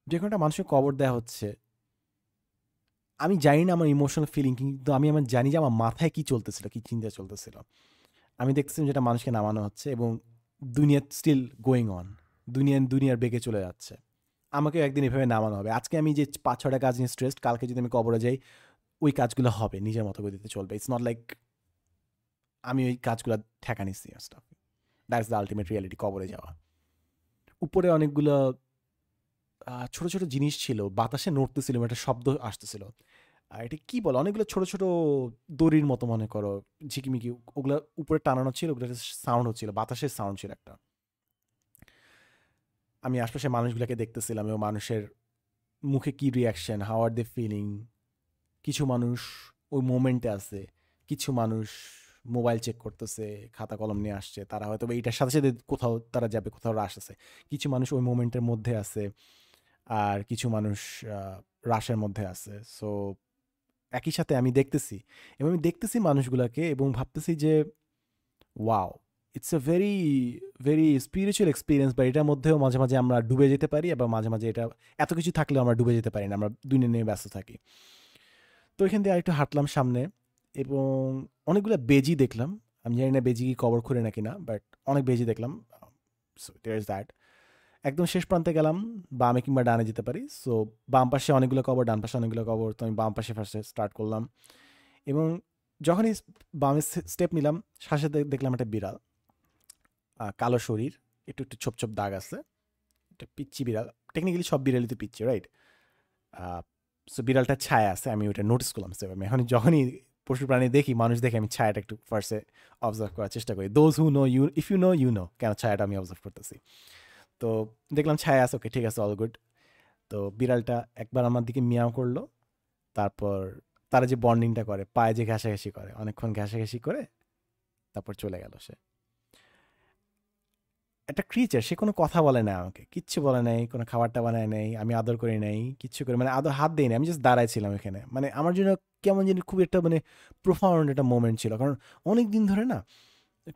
যে কোনো একটা মানুষের কবর দেওয়া হচ্ছে, আমি জানি না আমার ইমোশনাল ফিলিং, কিন্তু আমার জানি যে আমার মাথায় কী চলতেছিল, কী চিন্তা চলতেছিল। আমি দেখছিলাম যেটা মানুষকে নামানো হচ্ছে এবং দুনিয়া স্টিল গোয়িং অন, দুনিয়ার বেগে চলে যাচ্ছে। আমাকেও একদিন এভাবে নামানো হবে। আজকে আমি যে 5-6টা কাজ নিয়ে স্ট্রেসড, কালকে যদি আমি কবরে যাই ওই কাজগুলো হবে, নিজের মতো করে দিতে চলবে। ইটস নট লাইক আমি ওই কাজগুলো ঠেকা নিচ্ছি। Staff, that's the ultimate reality, কবরে যাওয়া। উপরে অনেকগুলো ছোট ছোট জিনিস ছিল, বাতাসে নড়তেছিল, একটা শব্দ আসতেছিল। আর এটা কি বলে, অনেকগুলো ছোট ছোট দড়ির মতো মনে করো, ঝিকিমিকি, ওগুলো উপরে টানানো ছিল, ওগুলো সাউন্ড হচ্ছিল, বাতাসের সাউন্ড ছিল একটা। আমি আশপাশে মানুষগুলোকে দেখতেছিলাম এবং মানুষের মুখে কি reaction, how are they feeling. কিছু মানুষ ওই মোমেন্টে আছে, কিছু মানুষ মোবাইল চেক করতেছে, খাতা কলম নিয়ে আসছে, তারা হয়তো এইটার সাথে সাথে কোথাও তারা যাবে, কোথাও রাশ আছে। কিছু মানুষ ওই মোমেন্টের মধ্যে আছে, আর কিছু মানুষ রাশের মধ্যে আছে। সো একই সাথে আমি দেখতেছি, এবং আমি দেখতেছি মানুষগুলোকে এবং ভাবতেছি যে wow, it's a very very spiritual experience. বা এটার মধ্যেও মাঝে মাঝে আমরা ডুবে যেতে পারি, আবার মাঝে মাঝে এটা এত কিছু থাকলেও আমরা ডুবে যেতে পারি না, আমরা দুনিয়া নিয়ে ব্যস্ত থাকি। তো এখান দিয়ে আরেকটু হাঁটলাম সামনে এবং অনেকগুলো বেজি দেখলাম। আমি জানি না বেজি কি কবর খুঁড়ে নাকি না, বাট অনেক বেজি দেখলাম। So there is that. একদম শেষ প্রান্তে গেলাম, বামে কিংবা ডানে যেতে পারি। সো বাম পাশে অনেকগুলো কবর, ডান পাশে অনেকগুলো কবর, তো আমি বাম পাশে ফার্স্টে স্টার্ট করলাম। এবং যখনই বামে স্টেপ নিলাম, সাথে সাথে দেখলাম একটা বিড়াল, কালো শরীর, একটু একটু ছোপ ছোপ দাগ আছে, একটা পিচ্ছি বিড়াল। টেকনিক্যালি সব বিড়ালই তো পিচ্ছি, রাইট? সো বিড়ালটার ছায়া আছে, আমি ওটা নোটিস করলাম। সো আমি এখন যখনই পশু প্রাণী দেখি, মানুষ দেখে, আমি ছায়াটা একটু ফার্স্টে অবজার্ভ করার চেষ্টা করি। Those who know you, if you know you know, কেন ছায়াটা আমি অবজার্ভ করতেছি। তো দেখলাম ছায়া আছে, ওকে ঠিক আছে, অল গুড। তো বিড়ালটা একবার আমার দিকে মিয়াও করলো, তারপর তারা যে বন্ডিংটা করে, পায়ে যে ঘাসাঘাসি করে, অনেকক্ষণ ঘাসাঘাসি করে তারপর চলে গেল সে। একটা ক্রিচার, সে কোনো কথা বলে না, আমাকে কিচ্ছু বলে নাই, কোনো খাবারটা বানায় নাই, আমি আদর করি নাই, কিচ্ছু করে, মানে আদর হাত দিই না, আমি জাস্ট দাঁড়াইছিলাম এখানে। মানে আমার জন্য কেমন জানি খুব একটা মানে প্রোফাউন্ড একটা মোমেন্ট ছিল, কারণ অনেক দিন ধরে না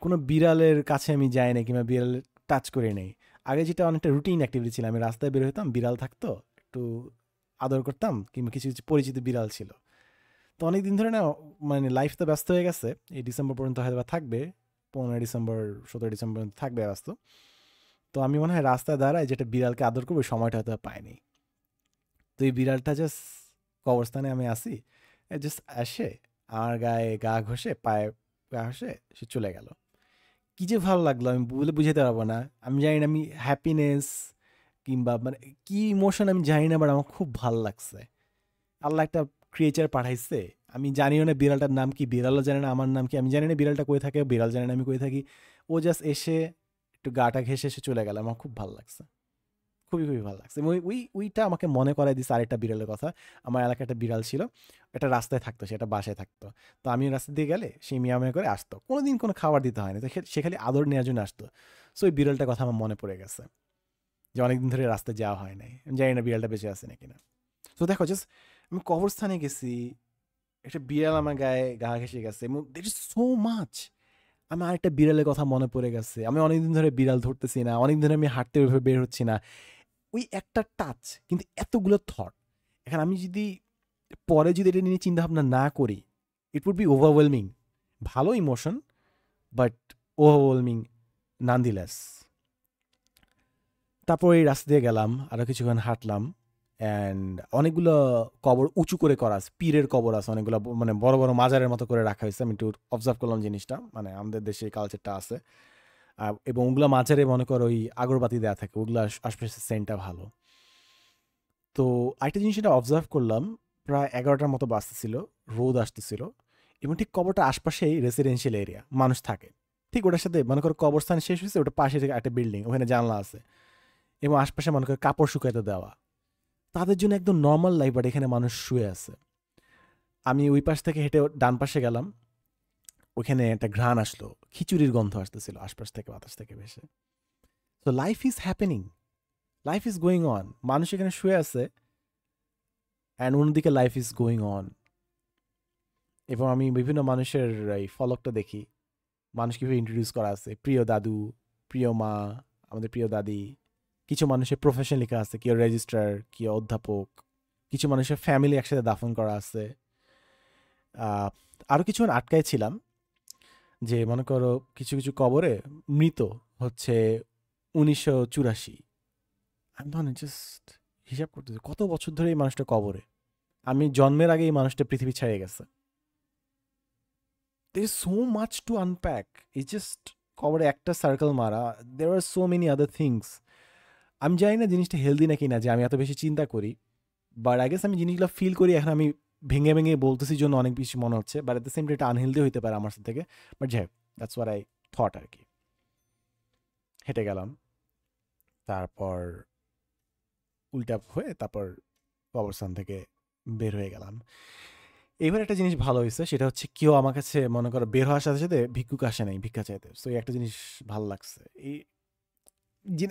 কোনো বিড়ালের কাছে আমি যাই না, কিংবা বিড়ালের টাচ করি নাই। আগে যেটা অনেকটা রুটিন অ্যাক্টিভিটি ছিল, আমি রাস্তায় বের হতাম, বিড়াল থাকতো, একটু আদর করতাম, কিংবা কিছু কিছু পরিচিত বিড়াল ছিল। তো অনেক দিন ধরে না, মানে লাইফ তো ব্যস্ত হয়ে গেছে, এই ডিসেম্বর পর্যন্ত হয়তো বা থাকবে, 15 ডিসেম্বর 17 ডিসেম্বর পর্যন্ত থাকবে ব্যস্ত। তো আমি মনে হয় রাস্তায় দাঁড়ায় যেটা বিড়ালকে আদর করবো, সময়টা হয়তো পাইনি। তো এই বিড়ালটা জাস্ট কবরস্থানে আমি আসি, জাস্ট আসে, আমার গায়ে গা ঘষে, পায়ে গা ঘষে, সে চলে গেল। কি যে ভালো লাগলো আমি বলে বুঝাতে পারবো না। আমি জানি না, আমি হ্যাপিনেস কিংবা মানে কি ইমোশন আমি জানি না, বাট আমার খুব ভালো লাগছে। আল্লাহ একটা ক্রিয়েচার পাঠাইছে, আমি জানিও না বিড়ালটার নাম কি, বিড়ালও জানে না আমার নাম কি, আমি জানি না বিড়ালটা কই থাকে, বিড়াল জানে না আমি কই থাকি। ও জাস্ট এসে একটু গাটা ঘেসে এসে চলে গেল, আমার খুব ভালো লাগছে, খুবই খুবই ভালো লাগছে। এবং ওইটা আমাকে মনে করাই দিচ্ছে আরেকটা বিড়ালের কথা। আমার এলাকায় একটা বিড়াল ছিল, একটা রাস্তায় থাকতো, সেটা বাসায় থাকতো। তো আমি রাস্তা দিয়ে গেলে সেই মিয়া মিয়া করে আসতো, কোনোদিন কোনো খাবার দিতে হয়নি, তো সে খালি আদর নেওয়ার জন্য আসতো। সো ওই বিড়ালটার কথা আমার মনে পড়ে গেছে, যে অনেকদিন ধরে রাস্তায় যাওয়া হয় নাই, আমি জানি না বিড়ালটা বেঁচে আছে নাকি না। তো দেখো, জাস্ট আমি কবরস্থানে গেছি, একটা বিড়াল আমার গায়ে গা ঘেসে গেছে, এবং দের ইজ সো মাচ। আমার আরেকটা বিড়ালের কথা মনে পড়ে গেছে, আমি অনেকদিন ধরে বিড়াল ধরতেছি না, অনেকদিন ধরে আমি হাঁটতে ওইভাবে বের হচ্ছি না। ওই একটা টাচ, কিন্তু এতগুলো থট। এখন আমি যদি পরে যদি এটা নিয়ে চিন্তা ভাবনা না করি, ইট উড বি ওভারওয়েলমিং। ভালো ইমোশন, বাট ওভারওয়েলমিং নানদিলেস। তারপর এই রাস্তা দিয়ে গেলাম, আরও কিছুক্ষণ হাঁটলাম, অ্যান্ড অনেকগুলো কবর উঁচু করে করা আছে, পীরের কবর আছে অনেকগুলো, মানে বড় বড় মাজারের মতো করে রাখা হয়েছে। আমি একটু অবজার্ভ করলাম জিনিসটা, মানে আমাদের দেশে কালচারটা আছে। এবং ওগুলো মাজারে মনে করো ওই আগরবাতি দেওয়া থাকে, ওগুলো আশপাশের সেন্টটা ভালো। তো আরেকটা জিনিস এটা অবজার্ভ করলাম, প্রায় 11টার মতো বাজতেছিল, রোদ আসতেছিল, এবং ঠিক কবরটা আশপাশেই রেসিডেন্সিয়াল এরিয়া, মানুষ থাকে। ঠিক ওটার সাথে মনে করো কবরস্থান শেষ হয়েছে, ওটা পাশে থেকে একটা বিল্ডিং, ওখানে জানলা আছে, এবং আশপাশে মনে করো কাপড় শুকাইতে দেওয়া। তাদের জন্য একদম নর্মাল লাইফ, বাট এখানে মানুষ শুয়ে আছে। আমি ওই পাশ থেকে হেঁটে ডান পাশে গেলাম, ওইখানে একটা ঘ্রাণ আসলো, খিচুড়ির গন্ধ আসতেছিল আশপাশ থেকে, বাতাস থেকে ভেসে। তো life is happening, life is going on, মানুষ এখানে শুয়ে আছে, অ্যান্ড অন্যদিকে লাইফ ইজ গোয়িং অন। এবং আমি বিভিন্ন মানুষের এই ফলকটা দেখি, মানুষ কীভাবে ইন্ট্রোডিউস করা আছে, প্রিয় দাদু, প্রিয় মা, আমাদের প্রিয় দাদি। কিছু মানুষের প্রফেশন লেখা আছে, কেউ রেজিস্ট্রার, কেউ অধ্যাপক। কিছু মানুষের ফ্যামিলি একসাথে দাফন করা আছে। আরও কিছুক্ষণ আটকায় ছিলাম, যে মনে করো কিছু কিছু কবরে মৃত হচ্ছে 1984। আমি মানে জাস্ট হিসাব করতেছি কত বছর ধরে এই মানুষটা কবরে, আমি জন্মের আগে এই মানুষটা পৃথিবী ছাড়িয়ে গেছে। there is so much to unpack. It's just কবরে একটা সার্কেল মারা, there are so many other things. আমি জানি না জিনিসটা হেলদি নাকি না যে আমি এত বেশি চিন্তা করি, বাট আই গেস আমি জিনিসগুলো ফিল করি, এখন আমি ভেঙে ভেঙে বলতেছি জন্য অনেক বেশি মনে হচ্ছে, but at the same time এটা আনহেলদি হইতে পারে আমার সাথে থেকে। বাট যাই হোক, দ্যাটস হোয়াট আই থট আর কি। হেঁটে গেলাম, তারপর উল্টা হয়ে তারপর কবরস্থান থেকে বের হয়ে গেলাম। এবার একটা জিনিস ভালো হয়েছে, সেটা হচ্ছে কেউ আমার কাছে মনে করো বের হওয়ার সাথে সাথে ভিক্ষুক আসে নাই ভিক্ষা চাইতে। সো এই একটা জিনিস ভালো লাগছে। এই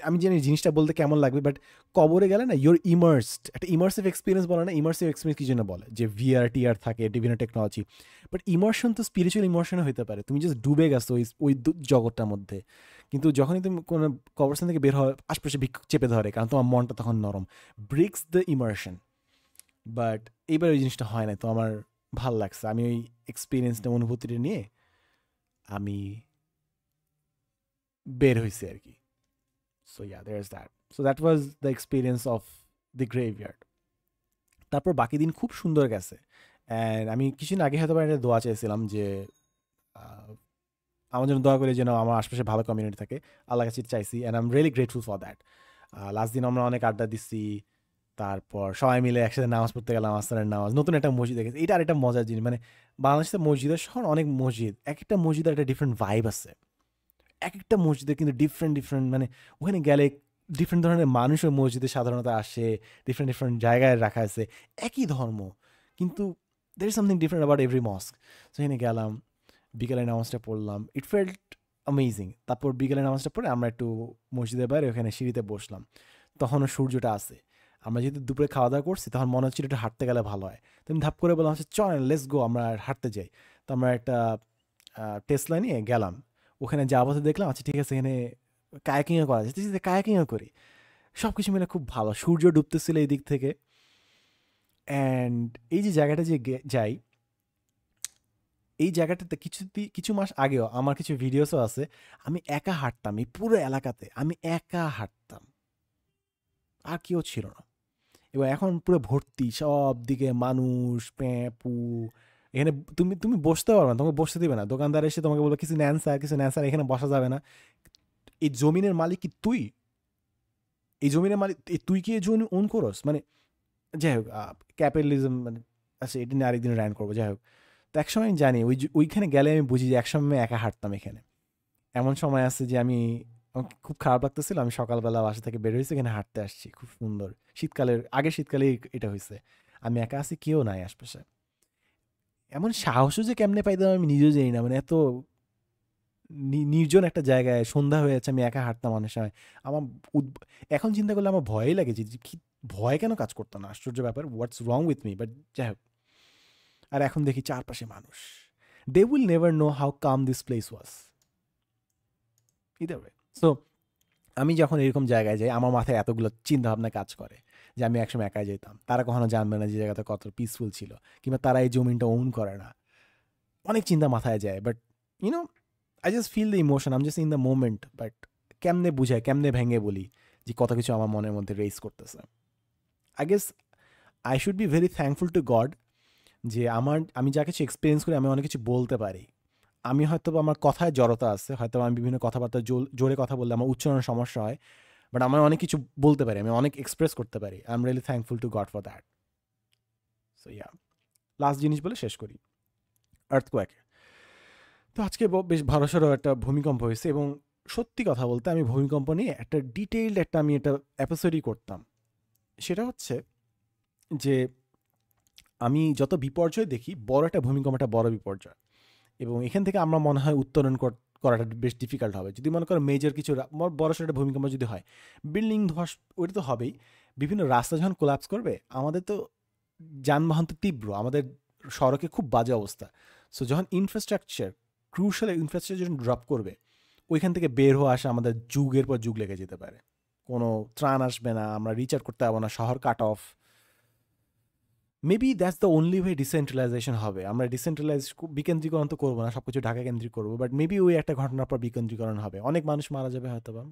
আমি জানি জিনিসটা বলতে কেমন লাগবে, বাট কবরে গেলে না ইউর ইমার্সড, একটা ইমার্সিভ এক্সপিরিয়েন্স বলে না, ইমার্সিভ এক্সপিরিয়েন্স কি জন্য বলে, যে ভিআর টিআর থাকে, বিভিন্ন টেকনোলজি, বাট ইমোশন তো স্পিরিচুয়াল ইমোশনও হতে পারে, তুমি জাস্ট ডুবে গেছো ওই ওই জগৎটার মধ্যে। কিন্তু যখনই তুমি কোনো কবরস্থান থেকে বের হয়, আশপাশে ভিক্ষুক চেপে ধরে, কারণ তোমার মনটা তখন নরম, ব্রেক্স দ্য ইমার্শন। বাট এইবার ওই জিনিসটা হয় না, তো আমার ভাল লাগছে। আমি ওই এক্সপিরিয়েন্সটা, অনুভূতিটা নিয়ে আমি বের হয়েছি আর কি। So yeah, there's that. So that was the experience of the graveyard. তারপর বাকি দিন খুব সুন্দর গেছে। অ্যান্ড আমি কিছুদিন আগে হয়তো একটা দোয়া চেয়েছিলাম যে আহ, আমার জন্য দোয়া করে যেন আমার আশপাশে ভালো কমিউনিটি থাকে। আল্লাহ কাছে চাইছি, and I am really grateful for that. Last দিন আমরা অনেক আড্ডা দিচ্ছি, তারপর সবাই মিলে একসাথে নামাজ পড়তে গেলাম, আসরের নামাজ, নতুন একটা মসজিদ দেখেছি। এটা আরেকটা মজার জিনিস, মানে বাংলাদেশের মসজিদের শহর অনেক মসজিদ, এক একটা মসজিদের একটা ডিফারেন্ট ভাইব আছে, এক একটা মসজিদে কিন্তু ডিফারেন্ট ডিফারেন্ট, মানে ওখানে গেলে ডিফারেন্ট ধরনের মানুষও মসজিদে সাধারণত আসে, ডিফারেন্ট ডিফারেন্ট জায়গায় রাখা আছে, একই ধর্ম, কিন্তু there is something different about every mosque. সেখানে গেলাম, বিকেলের নামাজটা পড়লাম, ইট ফেল্ট অ্যামেজিং। তারপর বিকেলের নামাজটা পড়ে আমরা একটু মসজিদের বাইরে ওখানে সিঁড়িতে বসলাম, তখনও সূর্যটা আছে। আমরা যেহেতু দুপুরে খাওয়া দাওয়া করছি, তখন মনে হচ্ছিল একটু হাঁটতে গেলে ভালো হয়। তো আমি ধাপ করে বললাম, হচ্ছে চল লেটস গো, আমরা হাঁটতে যাই। তো আমরা একটা টেসলা নিয়ে গেলাম, ওখানে যাওয়া পথে দেখলাম আচ্ছা ঠিক আছে, এখানে কায়াকিংও করা যাচ্ছে, কায়াকিংও করি। সব কিছু মিলে খুব ভালো, সূর্য ডুবতেছিল এই দিক থেকে। অ্যান্ড এই যে জায়গাটা যে যাই, এই জায়গাটাতে কিছু মাস আগেও আমার কিছু ভিডিওসও আছে, আমি একা হাঁটতাম এই পুরো এলাকাতে, আমি একা হাঁটতাম, আর কেউ ছিল না। এবং এখন পুরো ভর্তি, সব দিকে মানুষ, প্যাঁপু। এখানে তুমি তুমি বসতে পারবে না, তোমাকে বসতে দিবে না, দোকানদার এসে তোমাকে বলবে কিছু নেন স্যার, কিছু নেন স্যার, এখানে বসা যাবে না। এই জমিনের মালিক কি তুই? এই জমিনের মালিক তুই কি এই জমি ওন করস? মানে যাই হোক, ক্যাপিটালিজম মানে, আচ্ছা এটা নিয়ে আরেকদিন র্যান্ট করবো। যাই হোক, তো একসময় আমি জানি ওইখানে গেলে আমি বুঝি যে একসময় আমি একা হাঁটতাম এখানে। এমন সময় আছে যে আমার খুব খারাপ লাগতেছিল, আমি সকালবেলা বাসা থেকে বের হয়েছি, এখানে হাঁটতে আসছি, খুব সুন্দর শীতকালের, আগের শীতকালে এটা হয়েছে, আমি একা আছি, কেউ নাই আশপাশে। এমন সাহসও যে কেমনে পাইতাম আমি নিজেও জানি না, মানে এত নির্জন একটা জায়গায় সন্ধ্যা হয়ে যাচ্ছে, আমি একা হাঁটতাম অনেক সময়। আমার এখন চিন্তা করলে আমার ভয়ই লাগে যে কি ভয় কেন কাজ করতো না, আশ্চর্য ব্যাপার, what's wrong with me. But যাই হোক, আর এখন দেখি চারপাশে মানুষ, they will never know how come this place was, either way. So আমি যখন এরকম জায়গায় যাই, আমার মাথায় এতগুলো চিন্তা ভাবনা কাজ করে, যে আমি একসময় একাই যেতাম, তারা কখনো জানবে না যে জায়গাটা কত পিসফুল ছিল, কিংবা তারা এই জমিনটা ওন করে না। অনেক চিন্তা মাথায় যায়, but you know I just feel the emotion, um just in the moment. But কেমনে বুঝাই, কেমনে ভেঙে বলি যে কত কিছু আমার মনের মধ্যে রেস করতেছে। I guess I should be very thankful to god যে আমি যা কিছু এক্সপিরিয়েন্স করি আমি অনেক কিছু বলতে পারি। আমি হয়তো আমার কথায় জড়তা আছে, হয়তো আমি বিভিন্ন কথাবার্তা জোরে কথা বললে আমার উচ্চারণের সমস্যা হয়, বাট আমি অনেক কিছু বলতে পারি, আমি অনেক এক্সপ্রেস করতে পারি। I am really thankful to god for that. So yeah, last জিনিস বলে শেষ করি, আর্থকোয়াক। তো আজকে বেশ ভরসরও একটা ভূমিকম্প হয়েছে, এবং সত্যি কথা বলতে আমি ভূমিকম্প নিয়ে একটা ডিটেইলড আমি এটা এপিসোডই করতাম। সেটা হচ্ছে যে আমি যত বিপর্যয় দেখি, বড় একটা ভূমিকম্প একটা বড় বিপর্যয়, এবং এখান থেকে আমরা মনে হয় উত্তরণ করাটা বেশ ডিফিকাল্ট হবে। যদি মনে করো মেজর কিছু বড় সড়ো একটা ভূমিকম্প যদি হয়, বিল্ডিং ধস, ওইটা তো হবেই। বিভিন্ন রাস্তা যখন কোলাপস করবে, আমাদের তো যানবাহন তো তীব্র, আমাদের সড়কে খুব বাজে অবস্থা। সো যখন ইনফ্রাস্ট্রাকচার, ক্রুশাল ইনফ্রাস্ট্রাকচার যখন ড্রপ করবে, ওইখান থেকে বের হওয়া আসা আমাদের যুগের পর যুগ লেগে যেতে পারে। কোনো ত্রাণ আসবে না, আমরা রিচার্জ করতে পারবো না, শহর cut off. Maybe that's the only way decentralisation হবে। আমরা ডিসেন্ট্রালাইজ, বিকেন্দ্রীকরণ তো করবো না, সব কিছু ঢাকা কেন্দ্রিক করবো, বাট মেবি ওই একটা ঘটনার পর বিকেন্দ্রীকরণ হবে, অনেক মানুষ মারা যাবে হয়তো বা।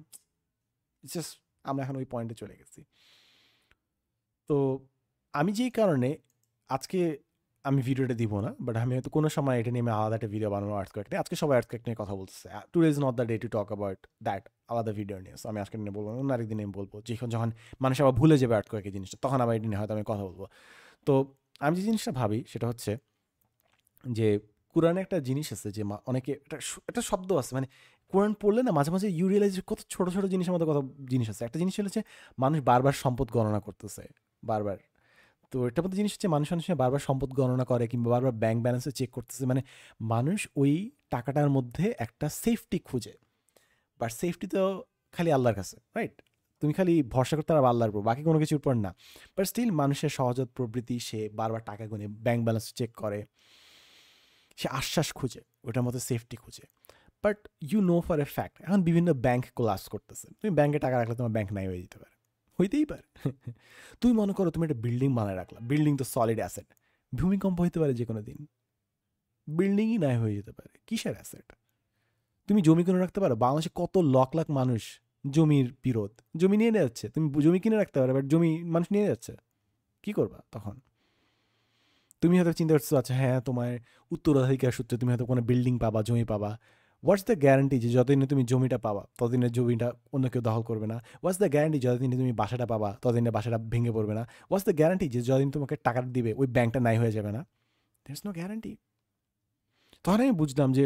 জাস্ট আমরা এখন ওই পয়েন্টে চলে গেছি। তো আমি যেই কারণে আজকে আমি ভিডিওটা দিব না, বাট আমি হয়তো কোনো সময় এটা নিয়ে আমি আলাদা একটা ভিডিও বানাবো আর্থকোয়েক নিয়ে। আজকে সবাই আর্থকোয়েক নিয়ে কথা বলতেছে, today is not the day to talk about that, আলাদা ভিডিও নিয়ে। আমি আজকে নিয়ে বলবো, অন্য আরেকদিন আমি বলবো, যখন মানুষ আবার ভুলে যাবে আর্থকোয়েকের জিনিসটা, তখন আবার এটা নিয়ে হয়তো আমি কথা বলবো। তো আমি যে জিনিসটা ভাবি সেটা হচ্ছে যে কোরআনে একটা জিনিস আছে যে অনেকে একটা শব্দ আছে, মানে কোরআন পড়লে না মাঝে মাঝে ইউ রিয়েলাইজ কত ছোট ছোট জিনিসের মধ্যে কত জিনিস আছে। একটা জিনিস হচ্ছে মানুষ বারবার সম্পদ গণনা করতেছে, বারবার। তো এটার মধ্যে জিনিস হচ্ছে মানুষ মানুষের বারবার সম্পদ গণনা করে, কিংবা বারবার ব্যাংক ব্যালেন্সে চেক করতেছে, মানে মানুষ ওই টাকাটার মধ্যে একটা সেফটি খুঁজে। বাট সেফটি তো খালি আল্লাহর কাছে, রাইট? তুমি খালি ভরসা করতে পারো আল্লাহর উপর, বাকি কোনো কিছুর উপর না। বাট স্টিল মানুষের সহজাত প্রবৃত্তি, সে বারবার টাকা গুনে ব্যাংক ব্যালেন্স চেক করে, সে আশ্বাস খুঁজে, ওটার মধ্যে সেফটি খুঁজে। But you know for a fact এখন বিভিন্ন ব্যাংক কোলাপস করতেছে, তুমি ব্যাংকে টাকা রাখলে তোমার ব্যাংক নাই হয়ে যেতে পারে, হইতেই পারে। তুমি মনে করো তুমি একটা বিল্ডিং বানায় রাখলা, বিল্ডিং তো সলিড অ্যাসেট, ভূমিকম্প হইতে পারে যে কোনো দিন, বিল্ডিংই নাই হয়ে যেতে পারে, কিসের অ্যাসেট? তুমি জমি কিনে রাখতে পারো, বাংলাদেশে কত লাখ লাখ মানুষ জমির বিরোধ, জমি নিয়ে যাচ্ছে, তুমি জমি কিনে রাখতে পারো, বাট জমি মানুষ নিয়ে যাচ্ছে, কি করবা তখন? তুমি হয়তো চিন্তা করছো, আচ্ছা হ্যাঁ তোমার উত্তরাধিকার সূত্রে তুমি হয়তো কোনো বিল্ডিং পাবা, জমি পাবা। হোয়াটস দ্য গ্যারান্টি যে যতদিনে তুমি জমিটা পাবা ততদিনে জমিটা অন্য কেউ দখল করবে না? হোয়াটস দ্য গ্যারান্টি যতদিনে তুমি বাসাটা পাবা ততদিনে বাসাটা ভেঙে পড়বে না? হোয়াটস দ্য গ্যারান্টি যে যতদিন তোমাকে টাকাটা দিবে ওই ব্যাংকটা নাই হয়ে যাবে না? There is no guarantee. তখন আমি বুঝলাম যে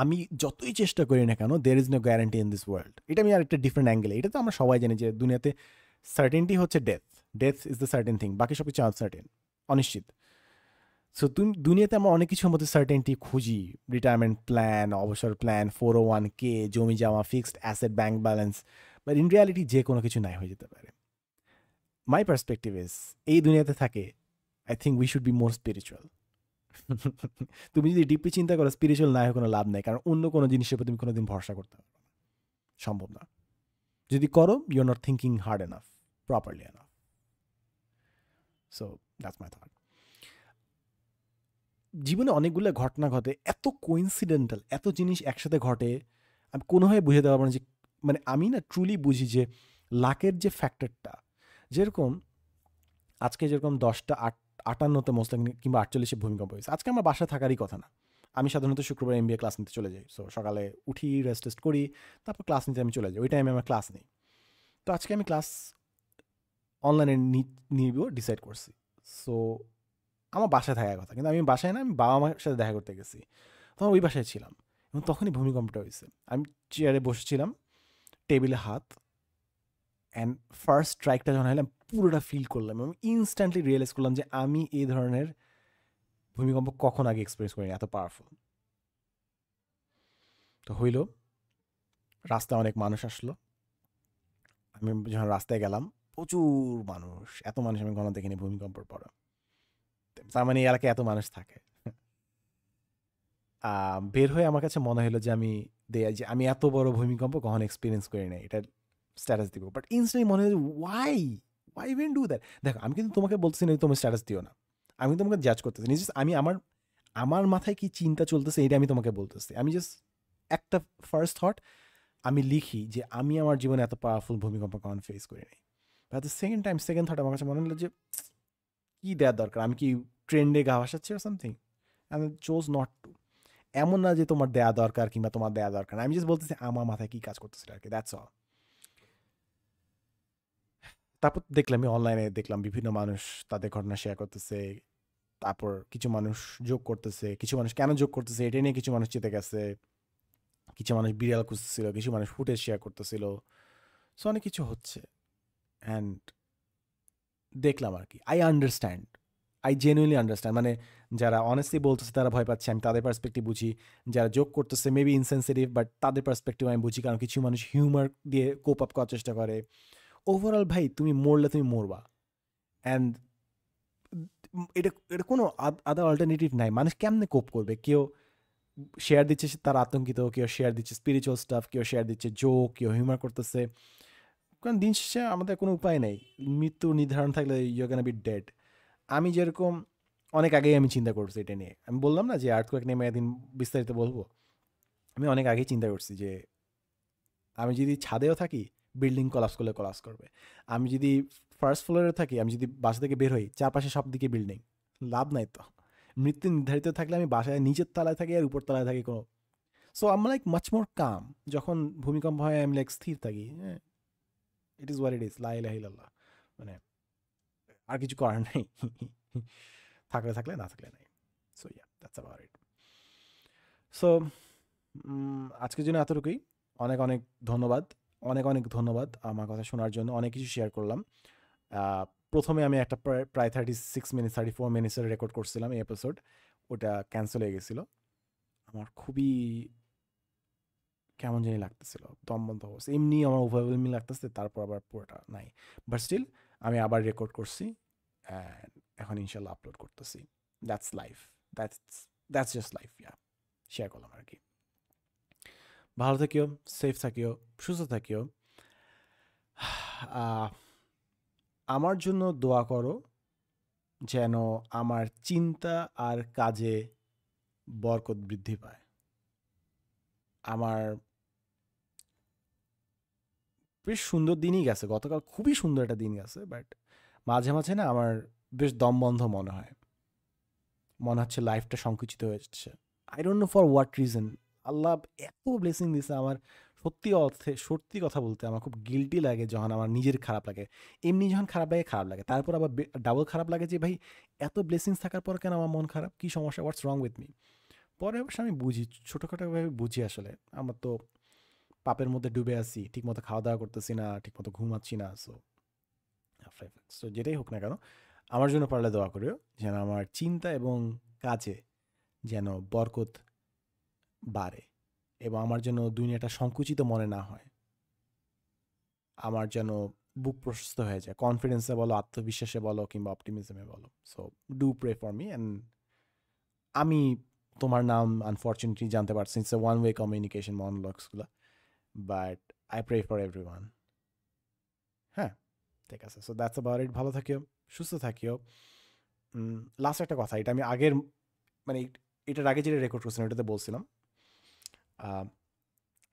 আমি যতই চেষ্টা করি না কেন, there is no guarantee in this world. এটা আমি আর একটা ডিফারেন্ট অ্যাঙ্গেলে, এটা তো আমরা সবাই জানি যে দুনিয়াতে সার্টেনটি হচ্ছে death, death is the certain thing, বাকি সব কিছু আনসার্টেন, অনিশ্চিত। সো তুমি দুনিয়াতে আমরা অনেক কিছুর মধ্যে সার্টেনটি খুঁজি, রিটায়ারমেন্ট প্ল্যান, অবসর প্ল্যান, 401k, জমি জমা, fixed asset, bank balance, but in reality যে কোনো কিছু নাই হয়ে যেতে পারে। মাই পার্সপেক্টিভ ইজ, এই দুনিয়াতে থাকে, I think we should be more spiritual. তুমি যদি ডিপলি চিন্তা করো, স্পিরিচুয়াল না হয়ে কোনো লাভ নেই, কারণ অন্য কোনো জিনিসের উপর তুমি কোনোদিন ভরসা করতে পারবে না, সম্ভব না। যদি করো, you are not thinking hard enough, properly enough. So that's my thought. জীবনে অনেকগুলো ঘটনা ঘটে, এত কোইন্সিডেন্টাল, এত জিনিস একসাথে ঘটে, আমি কোনোভাবে বুঝে দেওয়া পারবো না যে, মানে আমি না ট্রুলি বুঝি যে লাকের যে ফ্যাক্টরটা, যেরকম আজকে যেরকম 58তে মোস্তাক কিংবা 48-এ ভূমিকম্প হয়েছে, আজকে আমার বাসায় থাকারই কথা না। আমি সাধারণত শুক্রবার MBA ক্লাস নিতে চলে যাই। সো সকালে উঠি, রেস্ট টেস্ট করি, তারপর ক্লাস নিতে আমি চলে যাই, ওই টাইমে আমার ক্লাস নেই। তো আজকে আমি ক্লাস অনলাইনে নিব ডিসাইড করছি। সো আমার বাসায় থাকার কথা, কিন্তু আমি বাসায় না, আমি বাবা মার সাথে দেখা করতে গেছি, তখন ওই বাসায় ছিলাম, এবং তখনই ভূমিকম্পটা হয়েছে। আমি চেয়ারে বসেছিলাম, টেবিলে হাত, অ্যান্ড ফার্স্ট স্ট্রাইকটা যখন হলাম পুরোটা ফিল করলাম, এবং ইনস্ট্যান্টলি রিয়েলাইজ করলাম যে আমি এই ধরনের ভূমিকম্প কখন আগে এক্সপিরিয়েন্স করিনি, এত পাওয়ারফুল। তো হইল, রাস্তায় অনেক মানুষ আসলো, আমি যখন রাস্তায় গেলাম প্রচুর মানুষ, এত মানুষ আমি কখনো দেখিনি ভূমিকম্পের পরে। তার মানে এই এলাকায় এত মানুষ থাকে। বের হয়ে আমার কাছে মনে হলো যে আমি এত বড় ভূমিকম্প কখনো এক্সপিরিয়েন্স করি নাই, এটা স্ট্যাটাস দিব। বাট ইনস্ট্যান্টলি মনে হলো, ওয়াই ইভেন ডু দ্যাট? দেখো, আমি কিন্তু তোমাকে বলতেছি না তুমি স্ট্যাটাস দিও না, আমি তোমাকে জাজ করতেছি না, জাস্ট আমি আমার আমার মাথায় কি চিন্তা চলতেছে এটা আমি তোমাকে বলতেছি। আমি জাস্ট একটা ফার্স্ট থট আমি লিখি যে আমি আমার জীবনে এত পাওয়ারফুল ভূমিকম্প কখনো ফেস করি নাই। At the second time second thought আমার কাছে মনে হলো যে কী দেওয়ার দরকার, আমি কি ট্রেন্ডে গা ভাসাচ্ছি আর সামথিং, আমি চোজ নট টু। এমন না যে তোমার দেয়া দরকার কিংবা তোমার দেয়া দরকার না, আমি জাস্ট বলতেছি আমার মাথায় কী কাজ করতেছিল আর কি, দ্যাটস অল। তারপর দেখলাম আমি অনলাইনে দেখলাম বিভিন্ন মানুষ তাদের ঘটনা শেয়ার করতেছে, তারপর কিছু মানুষ যোগ করতেছে, কিছু মানুষ কেন যোগ করতেছে এটা নিয়ে কিছু মানুষ চেতে গেছে, কিছু মানুষ বিড়াল খুঁজতেছিল, কিছু মানুষ ফুটেজ শেয়ার করতেছিল। সো অনেক কিছু হচ্ছে, অ্যান্ড দেখলাম আর কি। I understand, I genuinely understand. মানে যারা অনেস্টলি বলতেছে তারা ভয় পাচ্ছে, আমি তাদের পার্সপেক্টিভ বুঝি। যারা যোগ করতেছে মেবি ইনসেন্সিটিভ, বাট তাদের পার্সপেক্টিভ আমি বুঝি, কারণ কিছু মানুষ হিউমার দিয়ে কোপ আপ করার চেষ্টা করে। ওভারঅল ভাই তুমি মরলে তুমি মরবা, অ্যান্ড এটা এটা কোনো আদার অল্টারনেটিভ নাই। মানুষ কেমনে কোপ করবে? কেউ শেয়ার দিচ্ছে তার আতঙ্কিত, কেউ শেয়ার দিচ্ছে স্পিরিচুয়াল স্টাফ, কেউ শেয়ার দিচ্ছে জোক, কেউ হিউমার করতেছে। কারণ দিন শেষে আমাদের কোনো উপায় নেই, মৃত্যু নির্ধারণ থাকলে ইউ ক্যান বি ডেড। আমি যেরকম অনেক আগেই আমি চিন্তা করছি এটা নিয়ে, আমি বললাম না যে আর্থকুয়েক নিয়ে আমি একদিন বিস্তারিত বলবো। আমি অনেক আগেই চিন্তা করছি যে আমি যদি ছাদেও থাকি বিল্ডিং কলাপস করলে কলাপস করবে, আমি যদি ফার্স্ট ফ্লোরে থাকি, আমি যদি বাসা থেকে বের হই চারপাশে সব দিকে বিল্ডিং, লাভ নাই তো। মৃত্যু নির্ধারিত থাকলে আমি বাসায় নিচের তলায় থাকি আর উপর তলায় থাকি কোনো। সো আম লাইক মাচ মোর কাম। যখন ভূমিকম্প হয় আমি লাইক স্থির থাকি, হ্যাঁ, it is watt it is, লা ইলাহা ইল্লাল্লাহ। মানে আর কিছু করার নেই। থাকলে থাকলে, না থাকলে নাই। So yeah, that's about it. So আজকের জন্য এতটুকুই। অনেক অনেক ধন্যবাদ, অনেক অনেক ধন্যবাদ আমার কথা শোনার জন্য। অনেক কিছু শেয়ার করলাম। আহ, প্রথমে আমি একটা প্রায় 36 মিনিট 34 মিনিটসের রেকর্ড করছিলাম এই এপিসোড, ওটা ক্যান্সেল হয়ে গেছিলো। আমার খুবই কেমন জানি লাগতেছিল, দম বন্ধ অবস্থা, এমনি আমার ওভারওয়েলমিং লাগতেছে, তারপর আবার পুরোটা নাই। বাট স্টিল আমি আবার রেকর্ড করছি, অ্যান্ড এখন ইনশাল্লাহ আপলোড করতেছি। That's life, that's that's just life. Yeah, share করলাম আর কি। ভালো থাকিও, সেফ থাকিও, সুস্থ থাকিও। আহ, আমার জন্য দোয়া করো যেন আমার চিন্তা আর কাজে বরকত বৃদ্ধি পায়। আমার বেশ সুন্দর দিনই গেছে গতকাল, খুবই সুন্দর একটা দিন গেছে, বাট মাঝে মাঝে না আমার বেশ দমবন্ধ মনে হয়, মনে হচ্ছে লাইফটা সংকুচিত হয়ে যাচ্ছে। I don't know for what reason. আল্লাহ এত ব্লেসিং দিছে আমার, সত্যি অর্থে সত্যি কথা বলতে আমার খুব গিল্টি লাগে যখন আমার নিজের খারাপ লাগে। এমনি যখন খারাপ লাগে খারাপ লাগে, তারপর আবার ডাবল খারাপ লাগে যে ভাই এত ব্লেসিংস থাকার পর কেন আমার মন খারাপ, কী সমস্যা, হোয়াটস রং উইথ মি। পরে অবশ্য আমি বুঝি, ছোটোখাটোভাবে বুঝি আসলে আমার তো পাপের মধ্যে ডুবে আছি, ঠিকমতো খাওয়া দাওয়া করতেছি না, ঠিকমতো ঘুমাচ্ছি না। সো সো যেটাই হোক না কেন, আমার জন্য পারলে দোয়া করিও যেন আমার চিন্তা এবং কাজে যেন বরকত বাড়ে, এবং আমার যেন দুনিয়াটা সংকুচিত মনে না হয়, আমার যেন বুক প্রশস্ত হয়ে যায়, কনফিডেন্সে বলো, আত্মবিশ্বাসে বলো, কিংবা অপটিমিজমে বলো। So do pray for me, and আমি তোমার নাম আনফর্চুনেটলি জানতে পারছি, it's a one way communication মনোলগসগুলো, but I pray for everyone. হ্যাঁ, ঠিক আছে। So that's about it. ভালো থাকিও, সুস্থ থাকিও। লাস্ট একটা কথা, এটা আমি আগের মানে এটার আগে যেটা রেকর্ড করছিলাম এটাতে বলছিলাম।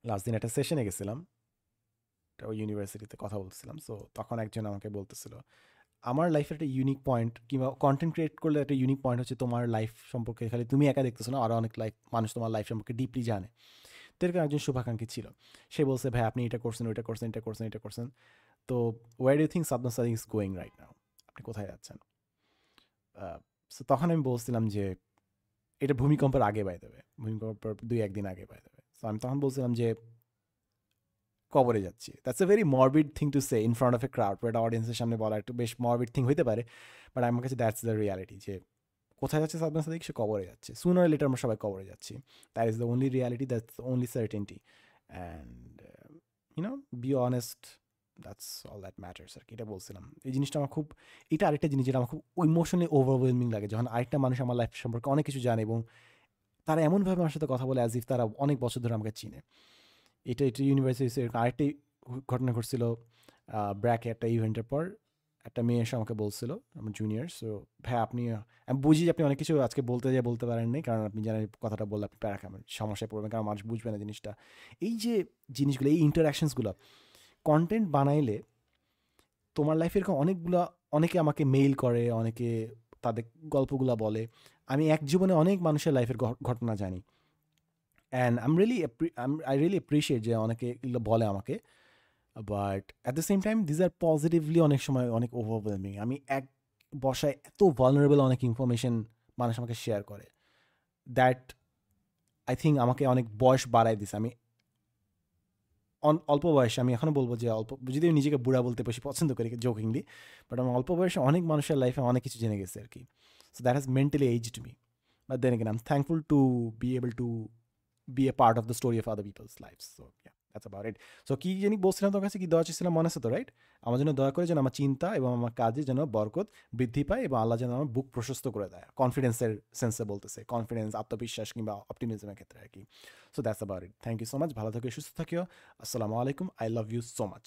লাস্ট দিন একটা সেশনে গেছিলাম, ওই ইউনিভার্সিটিতে কথা বলছিলাম। সো তখন একজন আমাকে বলতেছিল আমার লাইফের একটা ইউনিক পয়েন্ট, কিংবা কন্টেন্ট ক্রিয়েট করলে একটা ইউনিক পয়েন্ট হচ্ছে তোমার লাইফ সম্পর্কে খালি তুমি একা দেখতেছো না, আরও অনেক মানুষ তোমার লাইফ সম্পর্কে ডিপলি জানে। তো এরকম একজন শুভাকাঙ্ক্ষী ছিল, সে বলছে ভাই আপনি এটা করছেন, ওইটা করছেন, এটা করছেন, এটা করছেন, তো where do you think Sadna Sadiq is going right now, আপনি কোথায় যাচ্ছেন? সো তখন আমি বলছিলাম যে এটা ভূমিকম্পের আগে বাই দেবে, ভূমিকম্পের 2-1 দিন আগে বাই দেবে। সো আমি তখন বলছিলাম যে কবরে যাচ্ছি। That's a very morbid thing to say in front of a crowd, একটা অডিয়েন্সের সামনে বলা একটু বেশ মরবিড থিং হইতে পারে, বাট আমার কাছে দ্যাটস দ্য রিয়ালিটি, যে কোথায় যাচ্ছে সাদমান সাদিক, সে কবরে যাচ্ছে, সুনার লেটার আমরা সবাই কবরে যাচ্ছি। That is the only reality, that's only certainty, and you know be honest, that's all that matters আর কি। এটা বলছিলাম, এই জিনিসটা আমার খুব, এটা আরেকটা জিনিস যেটা আমার খুব ইমোশনালি ওভারওয়েলমিং লাগে, যখন আরেকটা মানুষ আমার লাইফ সম্পর্কে অনেক কিছু জানে এবং তারা এমনভাবে আমার সাথে কথা বলে অ্যাজ ইফ তারা অনেক বছর ধরে আমাকে চিনে। এটা এটা ইউনিভার্সিটি আরেকটি ঘটনা ঘটছিল। ব্র্যাকে একটা ইভেন্টের পর একটা মেয়ে এসে আমাকে বলছিল, আমার জুনিয়র, সো ভাই আপনি, আমি বুঝি যে আপনি অনেক কিছু আজকে বলতে যেয়ে বলতে পারেননি, কারণ আপনি জানেন কথাটা বললে আপনি প্যারা খাবেন, সমস্যায় পড়বেন, কারণ মানুষ বুঝবে না জিনিসটা। এই যে জিনিসগুলো, এই ইন্টারাকশনসগুলো, কন্টেন্ট বানাইলে তোমার লাইফে এরকম অনেকে আমাকে মেইল করে, অনেকে তাদের গল্পগুলা বলে। আমি এক জীবনে অনেক মানুষের লাইফের ঘটনা জানি। অ্যান্ড আই রিয়েলি অ্যাপ্রিশিয়েট যে অনেকে এগুলো বলে আমাকে। But at the same time these are positively অনেক সময় অনেক ওভারওয়েলমিং। আমি এক বসায় এত ভালনারেবল অনেক ইনফরমেশন মানুষ আমাকে শেয়ার করে, দ্যাট আই থিঙ্ক আমাকে অনেক বয়স বাড়ায় দিছে। আমি অল্প বয়সে, আমি এখনও বলবো যে অল্প, যদি আমি নিজেকে বুড়া বলতে বেশি পছন্দ করি জোকিংলি, বাট আমি অল্প বয়সে অনেক মানুষের লাইফে অনেক কিছু জেনে গেছে আর কি। So that has mentally aged me, but then again I am thankful to be able to be a part of the story of other people's lives. So yeah, that's about it. So কি জানি বলছিলাম তোর কাছে, কি দোয়া চেয়েছিলাম মনে আছে তো, রাইট? আমার জন্য দয়া করে যেন আমার চিন্তা এবং আমার কাজে যেন বরকত বৃদ্ধি পায় এবং আল্লাহ যেন আমার বুক প্রশস্ত করে দেয়, কনফিডেন্সের সেন্সে বলতেছে, কনফিডেন্স, আত্মবিশ্বাস কিংবা অপটিমিজমের ক্ষেত্রে আর কি। So that's about it. Thank you so much, ভালো থাকো, সুস্থ থাকিও। আসসালামু আলাইকুম, I love you so much.